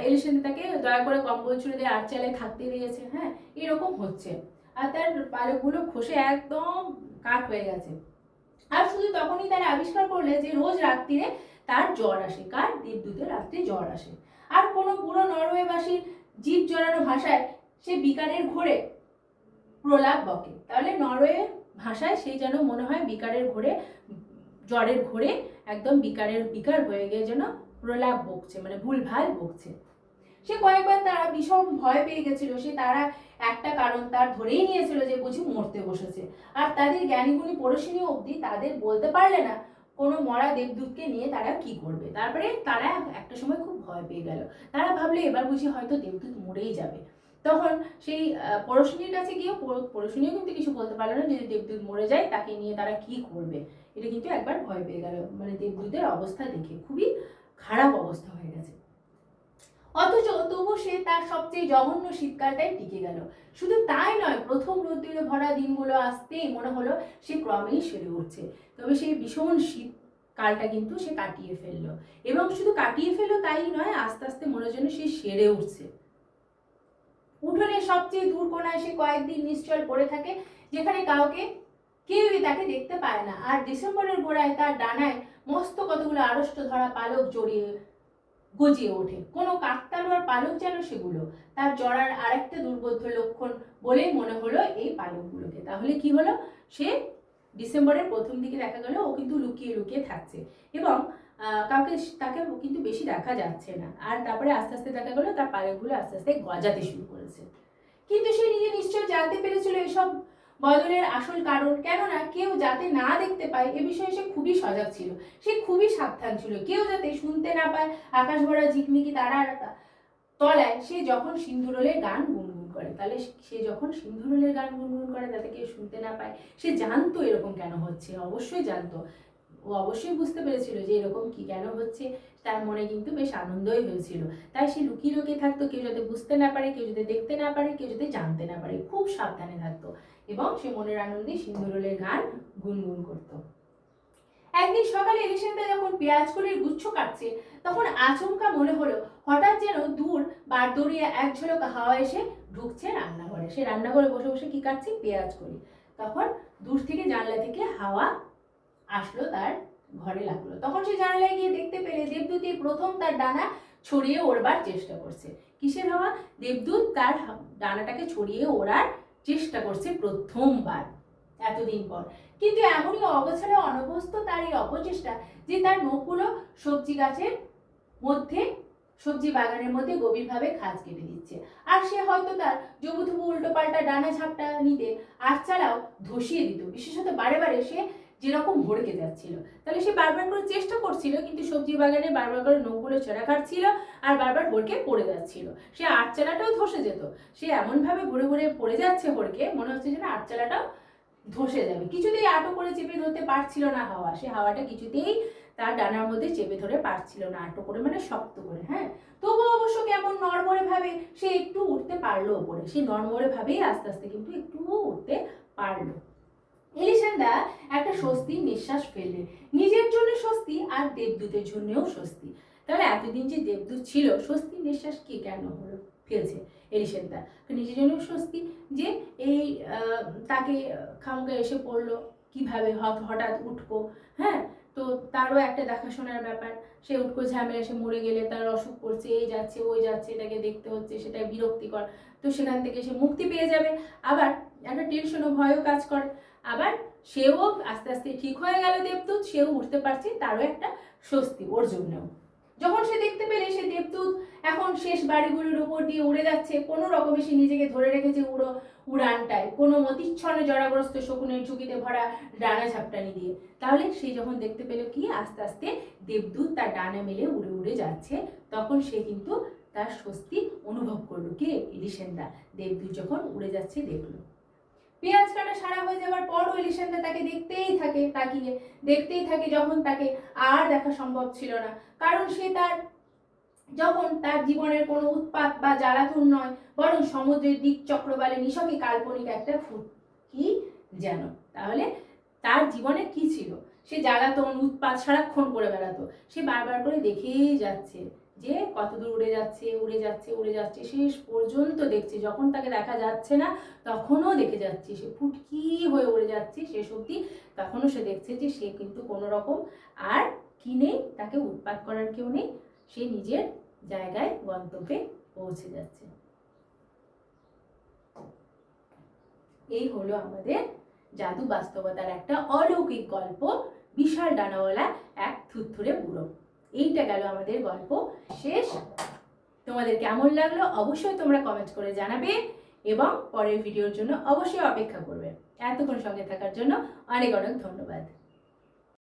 এলিসেন্দ্রা তাকে দয়া করে কম্বল ছুঁড়ে দিয়ে আটচালায় থাকতে দিয়েছে, হ্যাঁ এরকম হচ্ছে। আর তার পালকগুলো খসে একদম কাঠ হয়ে গেছে। আর শুধু তখনই তারা আবিষ্কার করলে যে রোজ রাত্রিরে তার জ্বর আসে। কার? দেবদূতের রাত্রে জ্বর আসে। আর কোনো পুরো নরওয়েবাসীর জীব জড়ানো ভাষায় সে বিকারের ঘোরে প্রলাপ বকে। তাহলে নরওয়ে ভাষায় সেই যেন মনে হয় বিকারের ঘোরে, জ্বরের ঘোরে একদম বিকার হয়ে গিয়ে যেন প্রলাপ বকছে, মানে ভুলভাল বকছে। সে কয়েকবার তারা ভীষণ ভয় পেয়ে গেছিল। সে তারা একটা কারণ তার ধরেই নিয়েছিল যে বুঝি মরতে বসেছে। আর তাদের জ্ঞানীগুণী পড়শিনী অবধি তাদের বলতে পারলে না কোনো মরা দেবদূতকে নিয়ে তারা কি করবে। তারপরে তারা একটা সময় খুব ভয় পেয়ে গেল। তারা ভাবলে এবার বুঝি হয়তো দেবদূত মরেই যাবে। তখন সেই পড়শিনীর কাছে গিয়ে, পড়শিনীও কিন্তু কিছু বলতে পারলো না, যদি দেবদূত মরে যায় তাকে নিয়ে তারা কি করবে। এটা কিন্তু একবার ভয় পেয়ে গেল, মানে দেবদূতের অবস্থা দেখে খুবই খারাপ অবস্থা হয়ে গেছে। অথচ তবু সে তার সবচেয়ে জঘন্য শীতকালটাই টিকে গেল। শুধু তাই নয়, প্রথম রোদ্দুরে ভরা দিনগুলো আসতেই মনে হলো সে ক্রমেই সেরে উঠছে। তবে সেই ভীষণ শীতকালটা কিন্তু সে কাটিয়ে ফেললো, এবং শুধু কাটিয়ে ফেললো তাই নয়, আস্তে আস্তে মনে যেন সে সেরে উঠছে। উঠোনের সবচেয়ে দূর কোণায় সে কয়েকদিন নিশ্চল পড়ে থাকে, যেখানে কেউই তাকে দেখতে পায় না। আর ডিসেম্বরের গোড়ায় তার ডানায় মস্ত কতগুলো আড়ষ্ট ধরা পালক গজিয়ে ওঠে। কোনো কাকতাড়ুয়ার পালক যেন সেগুলো। তার জড়ার আরেকটা দুর্বোধ্য লক্ষণ বলেই মনে হলো এই পালকগুলোকে। তাহলে কি হলো, সে ডিসেম্বরের প্রথম দিকে দেখা গেল ও কিন্তু লুকিয়ে লুকিয়ে থাকছে এবং তাকে কিন্তু বেশি দেখা যাচ্ছে না। আর তারপরে আস্তে আস্তে দেখা গেল তার পালকগুলো আস্তে আস্তে গজাতে শুরু করেছে। কিন্তু সে নিজে নিশ্চয় জানতে পেরেছিল এসব বদলের আসল কারণ, কেননা কেউ যাতে না দেখতে পায় এ বিষয়ে সে খুবই সজাগ ছিল, সে খুবই সাবধান ছিল, কেউ যাতে শুনতে না পায় আকাশ ভরা ঝিকমিকি তারার তলায় সে যখন সিন্ধুরোলের গান গুনগুন করে। তাহলে সে যখন সিন্ধুরোলের গান গুনগুন করে যাতে কেউ শুনতে না পায়, সে জানতো এরকম কেন হচ্ছে, অবশ্যই জানতো, ও অবশ্যই বুঝতে পেরেছিল যে এরকম কি কেন হচ্ছে। তার মনে কিন্তু বেশ আনন্দই হয়েছিল, তাই সে লুকিয়ে লুকিয়ে থাকতো, কেউ যাতে বুঝতে না পারে, কেউ যাতে দেখতে না পারে, কেউ যাতে জানতে না পারে, খুব সাবধানে থাকতো এবং সে মনের আনন্দে সিন্ধুরোলের গান গুনগুন করতো। একদিন সকালে এলিসেন্দা যখন পেঁয়াজকলির গুচ্ছ কাটছে, তখন আচমকা মনে হলো হঠাৎ যেন দূর বার দৌড়িয়ে এক ঝলক হাওয়া এসে ঢুকছে রান্নাঘরে। সে রান্নাঘরে বসে বসে কি কাটছে, পেঁয়াজকলি। তখন দূর থেকে জানলা থেকে হাওয়া আসলো, তার ঘরে লাগলো। তখন সে জানালায় গিয়ে দেখতে পেলে দেবদূতই প্রথম তার ডানা ছড়িয়ে ওড়বার চেষ্টা করছে। কিসের হাওয়া? দেবদূত তার ডানাটাকে ছড়িয়ে ওড়ার চেষ্টা করছে প্রথমবার এতদিন পর। কিন্তু এমনই অগোছালো অনভ্যস্ত তার এই অপচেষ্টা যে তার নখগুলো সবজি গাছের মধ্যে, সবজি বাগানের মধ্যে গভীরভাবে খাঁজ কেটে দিচ্ছে। আর সে হয়তো তার জবুথুবু উল্টো পাল্টা ডানা ঝাপটা নিতে আটচালাও ধসিয়ে দিত, বিশেষত বারে বারে সে যেরকম ভড়কে যাচ্ছিল। তাহলে সে বারবার করে চেষ্টা করছিল, কিন্তু সবজি বাগানে বারবার করে নখগুলো ছেঁড়া কাটছিল আর বারবার হড়কে পড়ে যাচ্ছিল। সে আটচালাটাও ধসে যেত, সে এমনভাবে ঘুরে ঘুরে পড়ে যাচ্ছে হড়কে, মনে হচ্ছে যে না আটচালাটাও ধসে যাবে। কিছুতেই আটো করে চেপে ধরতে পারছিল না হাওয়া, সে হাওয়াটা কিছুতেই তার ডানার মধ্যে চেপে ধরে পারছিল না, আটো করে মানে শক্ত করে। হ্যাঁ, তবুও অবশ্য কেমন নড়বড়ে ভাবে সে একটু উঠতে পারলো ওপরে, সে নড়বড়ে ভাবেই আস্তে আস্তে কিন্তু একটু উঠতে পারলো। এলিসেন্দা একটা স্বস্তির নিঃশ্বাস ফেললেন, নিজের জন্য স্বস্তি আর দেবদূতের জন্যও স্বস্তি। তাহলে এতদিন যে দেবদূত ছিল, স্বস্তির নিঃশ্বাস কি কেন হলো ফেলছে এলিসেন্দা? নিজের জন্য স্বস্তি যে এই তাকে খামকে এসে পড়লো, কিভাবে হঠাৎ উঠকো, হ্যাঁ, তো তারও একটা দেখাশোনার ব্যাপার। সে উটকো ঝামেলা, সে মরে গেলে তার অসুখ করছে, এই যাচ্ছে ওই যাচ্ছে, এটাকে দেখতে হচ্ছে, সেটা বিরক্তিকর। তো সেখান থেকে সে মুক্তি পেয়ে যাবে। আবার একটা টেনশনও ভয়ও কাজ করে। আবার সেও আস্তে আস্তে ঠিক হয়ে গেল দেবদূত, সেও উঠতে পারছে, তারও একটা স্বস্তি ওর জন্যও। যখন সে দেখতে পেলে সে দেবদূত এখন শেষ বাড়িগুলোর উপর দিয়ে উড়ে যাচ্ছে, কোনো রকমে সে নিজেকে ধরে রেখেছে উড়ানটায়, কোনো মতিচ্ছন্ন জরাগ্রস্ত শকুনের ঝুঁকিতে ভরা ডানা ঝাপটানি দিয়ে। তাহলে সে যখন দেখতে পেল কি আস্তে আস্তে দেবদূত তার ডানা মেলে উড়ে উড়ে যাচ্ছে, তখন সে কিন্তু তার স্বস্তি অনুভব করলো। কে? এলিসেন্দা। দেবদূত যখন উড়ে যাচ্ছে দেখলো। পেঁয়াজ কাটা সারা হয়ে যাওয়ার পরও এলিসেন্দা তাকে দেখতেই থাকে, তাকিয়ে দেখতেই থাকে, যখন তাকে আর দেখা সম্ভব ছিল না। কারণ সে যখন তার জীবনের কোনো উৎপাত বা জ্বালাতন নয়, বরং সমুদ্রের দিক চক্রবালে নিশকে কাল্পনিক একটা কি যেন। তাহলে তার জীবনে কি ছিল? সে জ্বালাতন উৎপাত সারাক্ষণ করে বেড়াতো। সে বারবার করে দেখেই যাচ্ছে যে কতদূর উড়ে যাচ্ছে, উড়ে যাচ্ছে, উড়ে যাচ্ছে, শেষ পর্যন্ত দেখছে। যখন তাকে দেখা যাচ্ছে না তখনও দেখে যাচ্ছে, সে ফুটকি হয়ে উড়ে যাচ্ছে শেষ অবধি। তখনও সে দেখছে যে সে কিন্তু কোনো রকম আর কি নেই, তাকে উৎপাত করার কেউ নেই, সে নিজের জায়গায় গন্তব্যে পৌঁছে যাচ্ছে। এই হলো আমাদের জাদু বাস্তবতার একটা অলৌকিক গল্প, বিশাল ডানাওয়ালা এক থুরথুরে বুড়ো। এইটা গেল আমাদের গল্প শেষ। তোমাদের কেমন লাগলো অবশ্যই তোমরা কমেন্ট করে জানাবে এবং পরের ভিডিওর জন্য অবশ্যই অপেক্ষা করবে। এতক্ষণ সঙ্গে থাকার জন্য অনেক অনেক ধন্যবাদ।